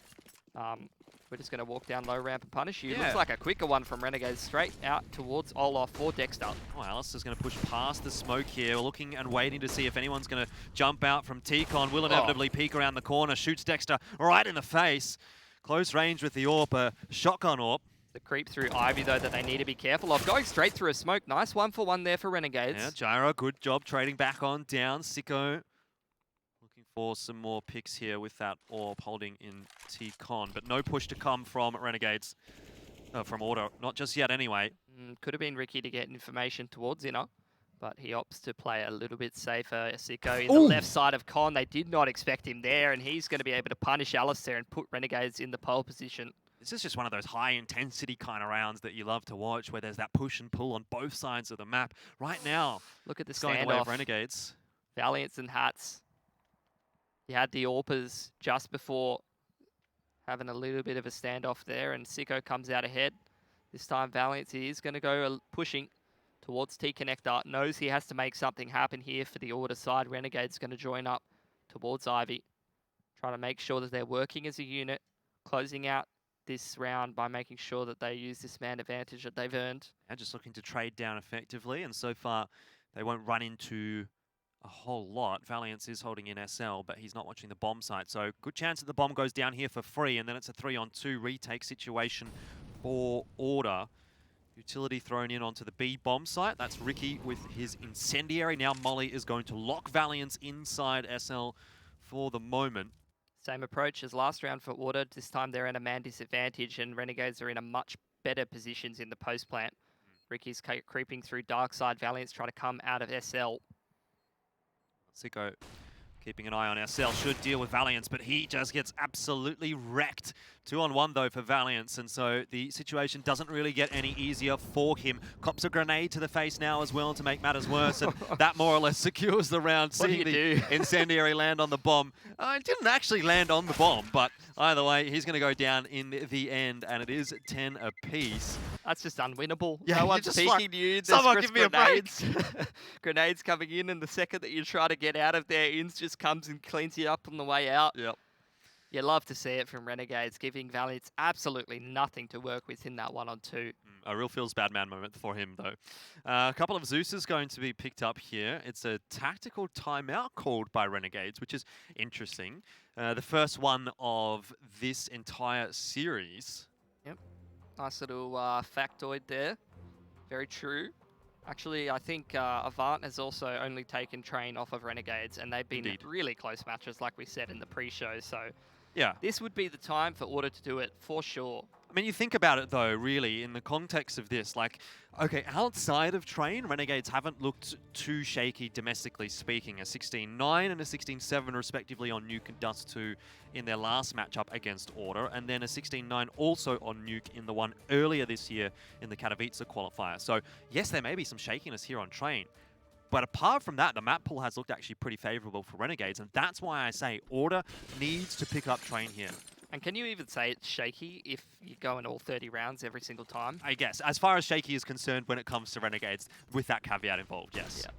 we're just going to walk down low ramp and punish you. Yeah. Looks like a quicker one from Renegades straight out towards Olaf for Dexter. Oh, Alistair's going to push past the smoke here, looking and waiting to see if anyone's going to jump out from T-Con. Will inevitably peek around the corner, shoots Dexter right in the face. Close range with the AWP, shotgun AWP. The creep through Ivy, though, that they need to be careful of. Going straight through a smoke. Nice 1-for-1 there for Renegades. Yeah, Jaira, good job trading back on down. Sicko looking for some more picks here with that AWP holding in T-Con, but no push to come from Renegades. From Order, not just yet anyway. Could have been Ricky to get information towards Inner, but he opts to play a little bit safer. Sicko in the left side of Con. They did not expect him there, and he's going to be able to punish Alistair and put Renegades in the pole position. This is just one of those high-intensity kind of rounds that you love to watch, where there's that push and pull on both sides of the map. Right now, look at the going away standoff. of Renegades. Valiants and Hats. You had the AWPers just before having a little bit of a standoff there, and Sicko comes out ahead. This time, Valiants is going to go pushing towards T-Connector. Knows he has to make something happen here for the Order side. Renegade's going to join up towards Ivy. Trying to make sure that they're working as a unit, closing out this round by making sure that they use this man advantage that they've earned. And just looking to trade down effectively, and so far they won't run into a whole lot. Valiance is holding in SL, but he's not watching the bomb site, so good chance that the bomb goes down here for free, and then it's a 3-on-2 retake situation for Order. Utility thrown in onto the B bomb site. That's Ricky with his incendiary. Now Molly is going to lock Valiance inside SL for the moment. Same approach as last round for Order. This time they're in a man disadvantage, and Renegades are in a much better positions in the post plant. Ricky's creeping through dark side. Valiance trying to come out of SL. Sicko keeping an eye on SL, should deal with Valiance, but he just gets absolutely wrecked. 2-on-1 though for Valiance, and so the situation doesn't really get any easier for him. Cops a grenade to the face now as well to make matters worse, and that more or less secures the round, seeing the incendiary land on the bomb. It didn't actually land on the bomb, but either way, he's going to go down in the end, and it is 10 apiece. That's just unwinnable. Yeah, no one's just peeking like, you. There's someone give me a break. Grenades coming in, and the second that you try to get out of there, Inns just comes and cleans you up on the way out. Yep. You love to see it from Renegades, giving Valiance absolutely nothing to work with in that 1-on-2. A real feels bad man moment for him, though. A couple of Zeus's going to be picked up here. It's a tactical timeout called by Renegades, which is interesting. The first one of this entire series. Yep. Nice little factoid there. Very true. Actually, I think Avant has also only taken Train off of Renegades, and they've been really close matches, like we said in the pre-show. So yeah, this would be the time for Order to do it, for sure. I mean, you think about it, though, really, in the context of this, like, okay, outside of Train, Renegades haven't looked too shaky domestically speaking. A 16-9 and a 16-7, respectively, on Nuke and Dust 2 in their last matchup against Order, and then a 16-9 also on Nuke in the one earlier this year in the Katowice qualifier. So, yes, there may be some shakiness here on Train, but apart from that, the map pool has looked actually pretty favorable for Renegades, and that's why I say Order needs to pick up Train here. And can you even say it's shaky if you go in all 30 rounds every single time? I guess, as far as shaky is concerned when it comes to Renegades, with that caveat involved, yes. Yeah.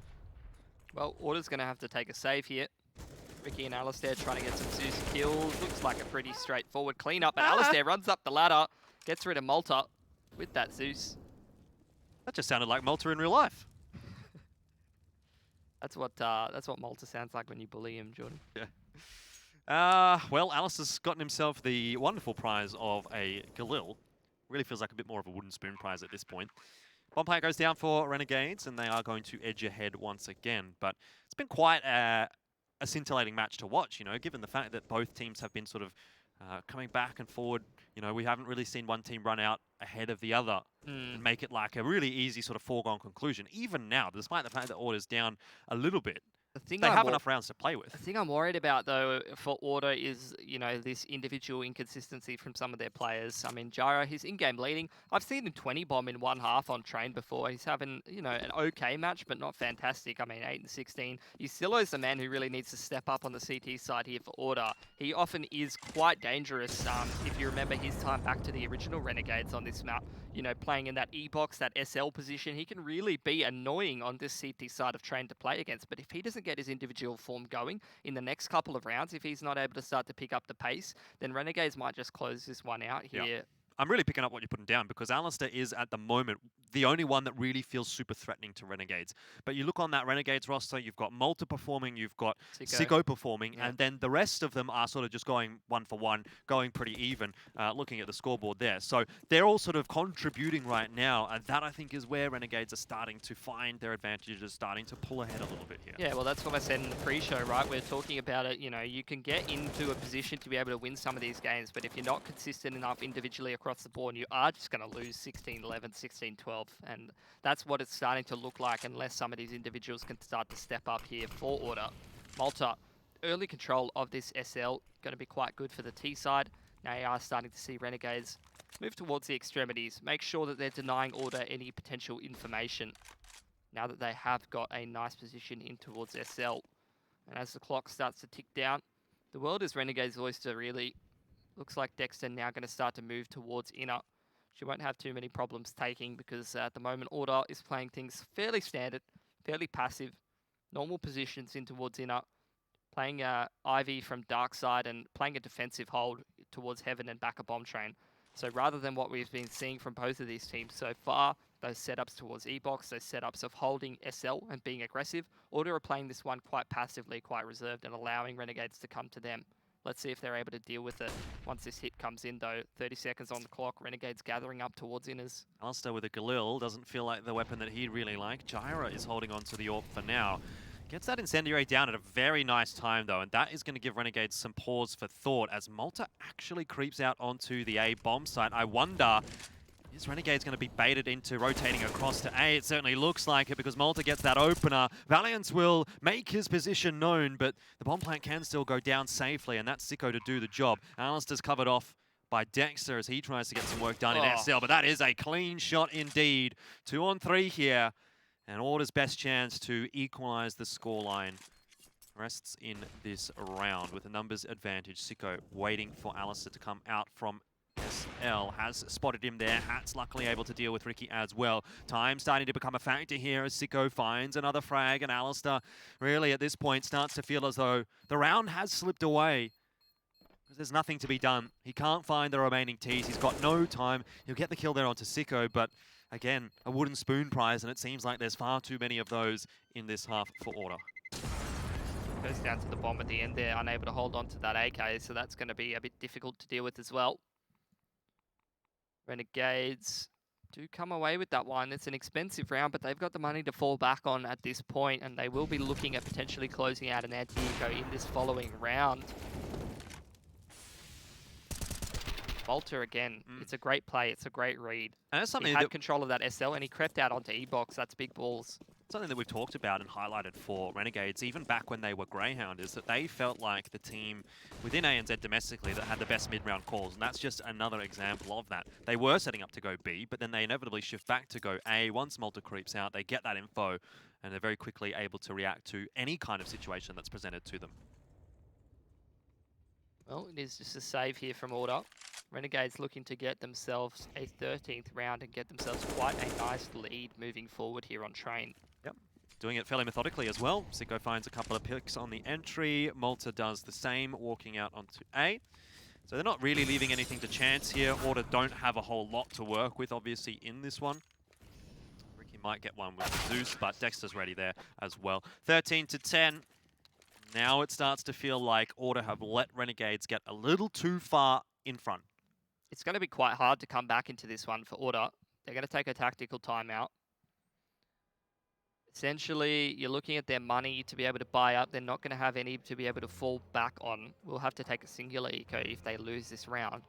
Well, Order's going to have to take a save here. Ricky and Alistair trying to get some Zeus kills. Looks like a pretty straightforward cleanup, but Alistair runs up the ladder, gets rid of Malta with that Zeus. That just sounded like Malta in real life. That's what Malta sounds like when you bully him, Jordan. Yeah. Well, Alistair's gotten himself the wonderful prize of a Galil. Really feels like a bit more of a wooden spoon prize at this point. Bomb plant goes down for Renegades, and they are going to edge ahead once again. But it's been quite a scintillating match to watch, you know, given the fact that both teams have been sort of coming back and forward. You know, we haven't really seen one team run out ahead of the other and make it like a really easy sort of foregone conclusion. Even now, despite the fact that Order's down a little bit, they have enough rounds to play with. The thing I'm worried about, though, for Order is, you know, this individual inconsistency from some of their players. I mean, Gyro, he's in-game leading. I've seen him 20 bomb in one half on Train before. He's having, you know, an okay match, but not fantastic. I mean, 8 and 16. Yusilo's the man who really needs to step up on the CT side here for Order. He often is quite dangerous. If you remember his time back to the original Renegades on this map, you know, playing in that E-box, that SL position, he can really be annoying on this CT side of Train to play against. But if he doesn't get his individual form going in the next couple of rounds, if he's not able to start to pick up the pace, then Renegades might just close this one out here. Yeah. I'm really picking up what you're putting down, because Alistair is, at the moment, the only one that really feels super threatening to Renegades. But you look on that Renegades roster, you've got Malta performing, you've got Sicko performing, and then the rest of them are sort of just going one for one, going pretty even, looking at the scoreboard there. So they're all sort of contributing right now, and that, I think, is where Renegades are starting to find their advantages, starting to pull ahead a little bit here. Yeah, well, that's what I said in the pre-show, right? We're talking about it, you know, you can get into a position to be able to win some of these games, but if you're not consistent enough individually across the board, you are just going to lose 16-11, 16-12, and that's what it's starting to look like unless some of these individuals can start to step up here for Order. Malta, early control of this SL, going to be quite good for the T side. Now you are starting to see Renegades move towards the extremities, make sure that they're denying Order any potential information now that they have got a nice position in towards SL. And as the clock starts to tick down, the world is Renegades' oyster, really. Looks like Dexter now going to start to move towards inner. She won't have too many problems taking, because at the moment Order is playing things fairly standard, fairly passive, normal positions in towards inner, playing Ivy from dark side and playing a defensive hold towards heaven and back a bomb train. So rather than what we've been seeing from both of these teams so far, those setups towards E-Box, those setups of holding SL and being aggressive, Order are playing this one quite passively, quite reserved, and allowing Renegades to come to them. Let's see if they're able to deal with it once this hit comes in, though. 30 seconds on the clock, Renegades gathering up towards Inners. Alistair with a Galil doesn't feel like the weapon that he'd really like. Gyra is holding on to the AWP for now. Gets that Incendiary down at a very nice time, though, and that is going to give Renegades some pause for thought as Malta actually creeps out onto the A bomb site. I wonder, is Renegades going to be baited into rotating across to A? It certainly looks like it because Malta gets that opener. Valiance will make his position known, but the bomb plant can still go down safely, and that's Sicko to do the job. Alistair's covered off by Dexter as he tries to get some work done in SL, but that is a clean shot indeed. 2 on 3 here, and Order's best chance to equalize the scoreline rests in this round with a numbers advantage. Sicko waiting for Alistair to come out from SL, has spotted him there. Hat's luckily able to deal with Ricky as well. Time starting to become a factor here as Sicko finds another frag, and Alistair really at this point starts to feel as though the round has slipped away. There's nothing to be done. He can't find the remaining Ts. He's got no time. He'll get the kill there onto Sicko, but again, a wooden spoon prize, and it seems like there's far too many of those in this half for Order. Goes down to the bomb at the end there, unable to hold on to that AK, so that's going to be a bit difficult to deal with as well. Renegades do come away with that one. It's an expensive round, but they've got the money to fall back on at this point, and they will be looking at potentially closing out an anti-eco in this following round. Volta again, it's a great play, it's a great read. And that's something he had control of that SL and he crept out onto E-Box, that's big balls. Something that we've talked about and highlighted for Renegades, even back when they were Greyhound, is that they felt like the team within ANZ domestically that had the best mid-round calls, and that's just another example of that. They were setting up to go B, but then they inevitably shift back to go A. Once Malta creeps out, they get that info, and they're very quickly able to react to any kind of situation that's presented to them. Well, it is just a save here from Order. Renegades looking to get themselves a 13th round and get themselves quite a nice lead moving forward here on Train. Yep, doing it fairly methodically as well. Sicko finds a couple of picks on the entry. Malta does the same, walking out onto A. So they're not really leaving anything to chance here. Order don't have a whole lot to work with, obviously, in this one. Ricky might get one with Zeus, but Dexter's ready there as well. 13-10. Now it starts to feel like Order have let Renegades get a little too far in front. It's going to be quite hard to come back into this one for Order. They're going to take a tactical timeout. Essentially, you're looking at their money to be able to buy up. They're not going to have any to be able to fall back on. We'll have to take a singular eco if they lose this round.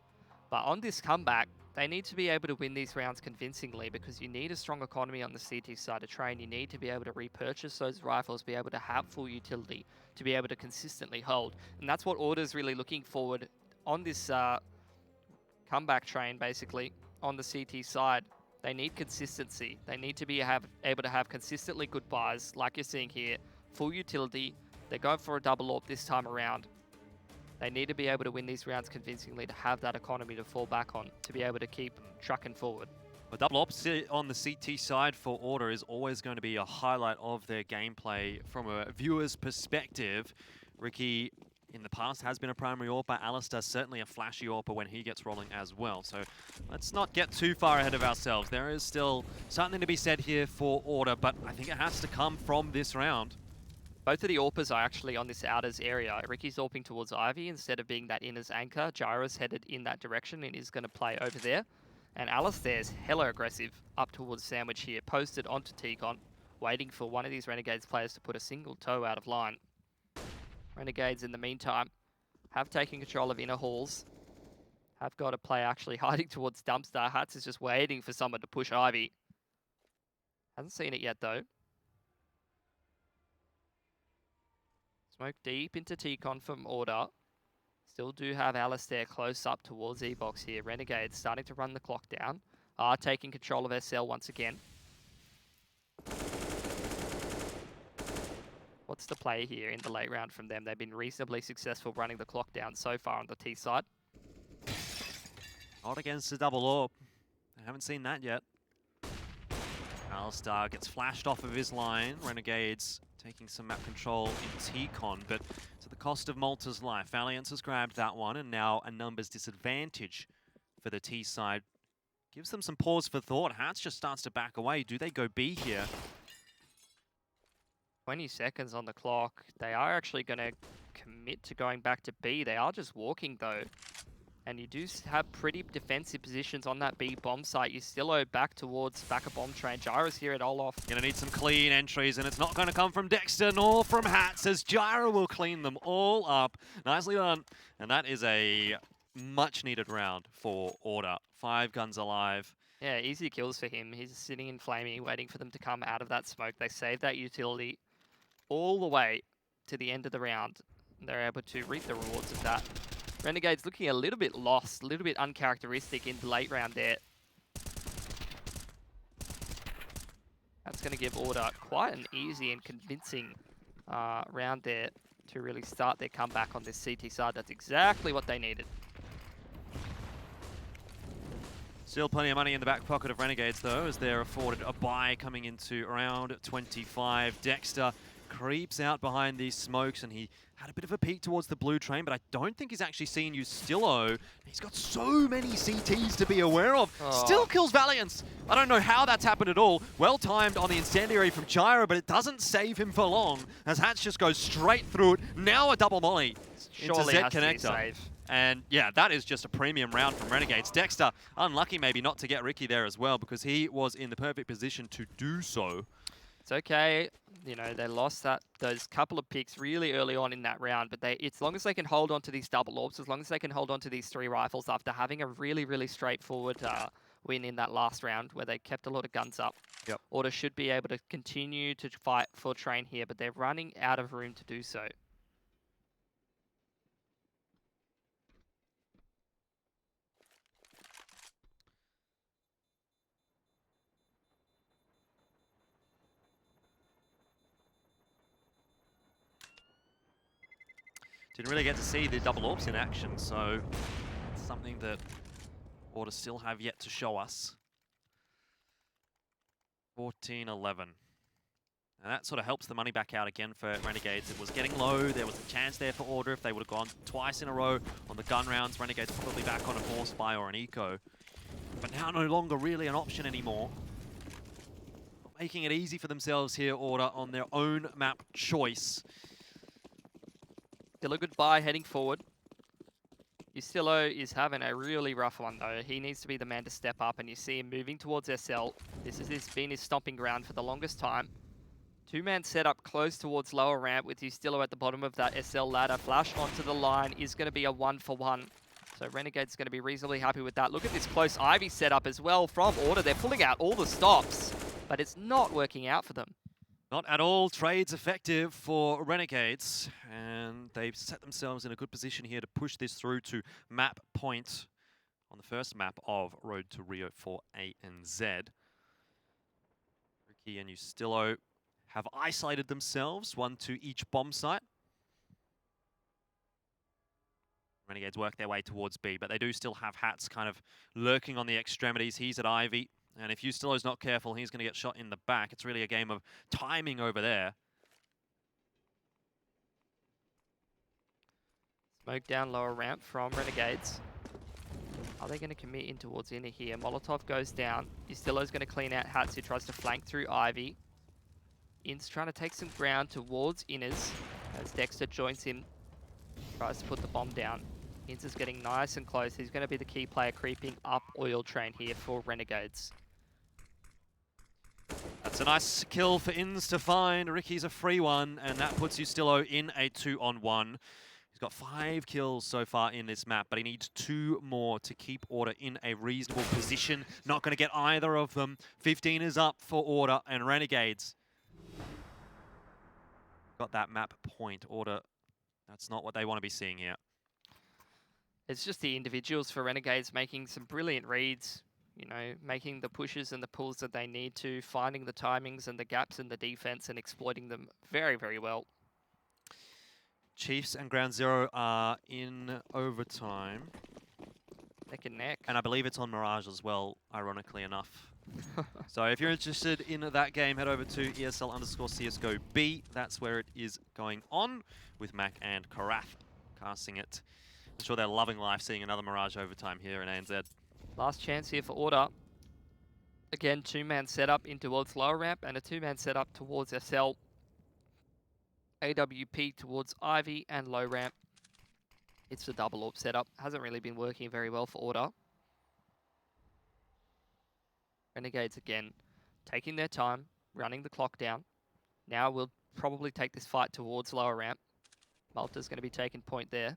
But on this comeback, they need to be able to win these rounds convincingly because you need a strong economy on the CT side of Train. You need to be able to repurchase those rifles, be able to have full utility, to be able to consistently hold. And that's what Order's really looking forward on this comeback train, basically, on the CT side. They need consistency. They need to be able to have consistently good buys, like you're seeing here. Full utility. They're going for a double AWP this time around. They need to be able to win these rounds convincingly to have that economy to fall back on, to be able to keep trucking forward. A double opposite on the CT side for Order is always going to be a highlight of their gameplay from a viewer's perspective. Ricky, in the past, has been a primary AWPer. Alistair, certainly a flashy AWPer when he gets rolling as well. So let's not get too far ahead of ourselves. There is still something to be said here for Order, but I think it has to come from this round. Both of the AWPers are actually on this outers area. Ricky's AWPing towards Ivy instead of being that inner's anchor. Gyra's headed in that direction and is going to play over there. And Alistair's hella aggressive up towards Sandwich here, posted onto T-Con, waiting for one of these Renegades players to put a single toe out of line. Renegades, in the meantime, have taken control of inner halls. Have got a player actually hiding towards Dumpster. Hats is just waiting for someone to push Ivy. Hasn't seen it yet, though. Smoke deep into T-Con from Order. Still do have Alistair close up towards E-Box here. Renegades starting to run the clock down. Are taking control of SL once again. What's the play here in the late round from them? They've been reasonably successful running the clock down so far on the T side. Not against the double AWP. I haven't seen that yet. Alistair gets flashed off of his line. Renegades taking some map control in T-Con, but to the cost of Malta's life. Valiance has grabbed that one, and now a numbers disadvantage for the T side. Gives them some pause for thought. Hats just starts to back away. Do they go B here? 20 seconds on the clock. They are actually going to commit to going back to B. They are just walking, though. And you do have pretty defensive positions on that B bomb site. You still owe back towards back a bomb train. Gyra's here at Olaf. Gonna need some clean entries, and it's not gonna come from Dexter nor from Hats, as Gyra will clean them all up. Nicely done. And that is a much needed round for Order. 5 guns alive. Yeah, easy kills for him. He's sitting in Flamey, waiting for them to come out of that smoke. They save that utility all the way to the end of the round. They're able to reap the rewards of that. Renegades looking a little bit lost, a little bit uncharacteristic in the late round there. That's going to give Order quite an easy and convincing round there to really start their comeback on this CT side. That's exactly what they needed. Still plenty of money in the back pocket of Renegades, though, as they're afforded a bye coming into round 25. Dexter creeps out behind these smokes, and he had a bit of a peek towards the blue train, but I don't think he's actually seen Ustillo. He's got so many CTs to be aware of. Oh. Still kills Valiance. I don't know how that's happened at all. Well timed on the incendiary from Gyra, but it doesn't save him for long, as Hats just goes straight through it. Now a double molly into Surely Z has to be connector. safe. And yeah, that is just a premium round from Renegades. Dexter, unlucky maybe not to get Ricky there as well, because he was in the perfect position to do so. It's okay. You know, they lost those couple of picks really early on in that round, but as long as they can hold on to these double orbs, as long as they can hold on to these 3 rifles after having a really, really straightforward win in that last round where they kept a lot of guns up. Yep. Order should be able to continue to fight for train here, but they're running out of room to do so. Didn't really get to see the double orbs in action, so it's something that Order still have yet to show us. 14-11. And that sort of helps the money back out again for Renegades. It was getting low. There was a chance there for Order. If they would have gone twice in a row on the gun rounds, Renegades are probably back on a Force Spy or an Eco. But now no longer really an option anymore. Making it easy for themselves here, Order, on their own map choice. Still a good buy heading forward. Ustillo is having a really rough one though. He needs to be the man to step up, and you see him moving towards SL. This has been his stomping ground for the longest time. 2-man setup close towards lower ramp with Ustillo at the bottom of that SL ladder. Flash onto the line is going to be a 1-for-1. So Renegade's going to be reasonably happy with that. Look at this close Ivy setup as well from Order. They're pulling out all the stops, but it's not working out for them. Not at all trades effective for Renegades, and they've set themselves in a good position here to push this through to map point on the first map of Road to Rio for A and Z. Ricky and Ustillo have isolated themselves, 1 to each bomb site. Renegades work their way towards B, but they do still have Hats kind of lurking on the extremities. He's at Ivy. And if Ustillo's not careful, he's going to get shot in the back. It's really a game of timing over there. Smoke down lower ramp from Renegades. Are they going to commit in towards inner here? Molotov goes down. Ustillo's going to clean out Hats, who tries to flank through Ivy. In's trying to take some ground towards inners as Dexter joins him. Tries to put the bomb down. Inz is getting nice and close. He's going to be the key player creeping up oil train here for Renegades. That's a nice kill for Inns to find. Ricky's a free one, and that puts Ustillo in a 2-on-1. He's got 5 kills so far in this map, but he needs 2 more to keep Order in a reasonable position. Not going to get either of them. 15 is up for Order, and Renegades got that map point. Order, that's not what they want to be seeing here. It's just the individuals for Renegades making some brilliant reads. You know, making the pushes and the pulls that they need to, finding the timings and the gaps in the defense and exploiting them very, very well. Chiefs and Ground Zero are in overtime. Neck and neck. And I believe it's on Mirage as well, ironically enough. So if you're interested in that game, head over to ESL_CSGO B. That's where it is going on with Mac and Karath casting it. I'm sure they're loving life seeing another Mirage overtime here in ANZ. Last chance here for Order. Again, two-man setup in towards lower ramp and a two-man setup towards SL. AWP towards Ivy and low ramp. It's the double AWP setup. Hasn't really been working very well for Order. Renegades again, taking their time, running the clock down. Now we'll probably take this fight towards lower ramp. Malta's going to be taking point there.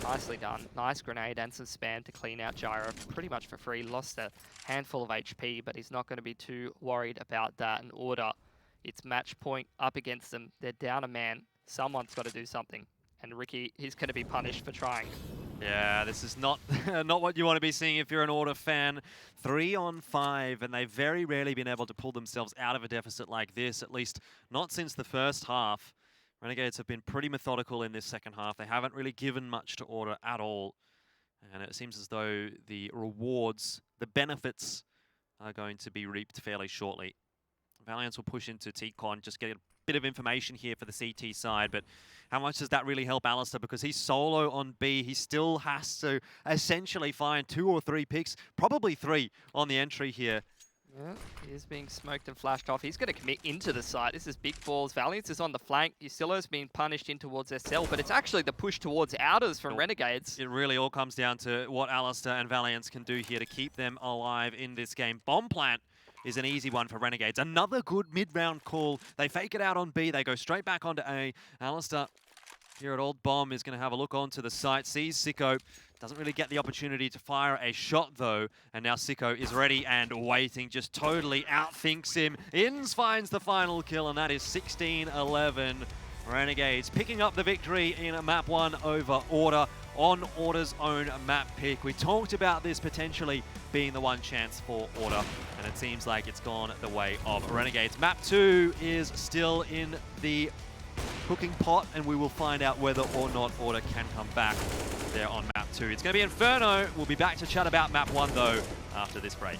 Nicely done. Nice grenade and some spam to clean out Gyro pretty much for free. Lost a handful of HP, but he's not going to be too worried about that. And Order, it's match point up against them. They're down a man. Someone's got to do something. And Ricky, he's going to be punished for trying. Yeah, this is not not what you want to be seeing if you're an Order fan. 3 on 5, and they've very rarely been able to pull themselves out of a deficit like this, at least not since the first half. Renegades have been pretty methodical in this second half. They haven't really given much to Order at all. And it seems as though the rewards, the benefits, are going to be reaped fairly shortly. Valiance will push into T-Con, just get a bit of information here for the CT side, but how much does that really help Alistair? Because he's solo on B. He still has to essentially find 2 or 3 picks, probably 3 on the entry here. Yeah, he is being smoked and flashed off. He's going to commit into the site. This is big balls. Valiance is on the flank. Usilo's being punished in towards SL, but it's actually the push towards Outers from Renegades. It really all comes down to what Alistair and Valiance can do here to keep them alive in this game. Bomb plant is an easy one for Renegades. Another good mid-round call. They fake it out on B. They go straight back onto A. Alistair here at Old Bomb is going to have a look onto the site. Sees Sicko. Doesn't really get the opportunity to fire a shot, though. And now Sicko is ready and waiting. Just totally outthinks him. Inns finds the final kill, and that is 16-11. Renegades picking up the victory in map 1 over Order on Order's own map pick. We talked about this potentially being the one chance for Order, and it seems like it's gone the way of Renegades. Map 2 is still in the cooking pot, and we will find out whether or not Order can come back there on map 2. It's going to be Inferno. We'll be back to chat about map 1, though, after this break.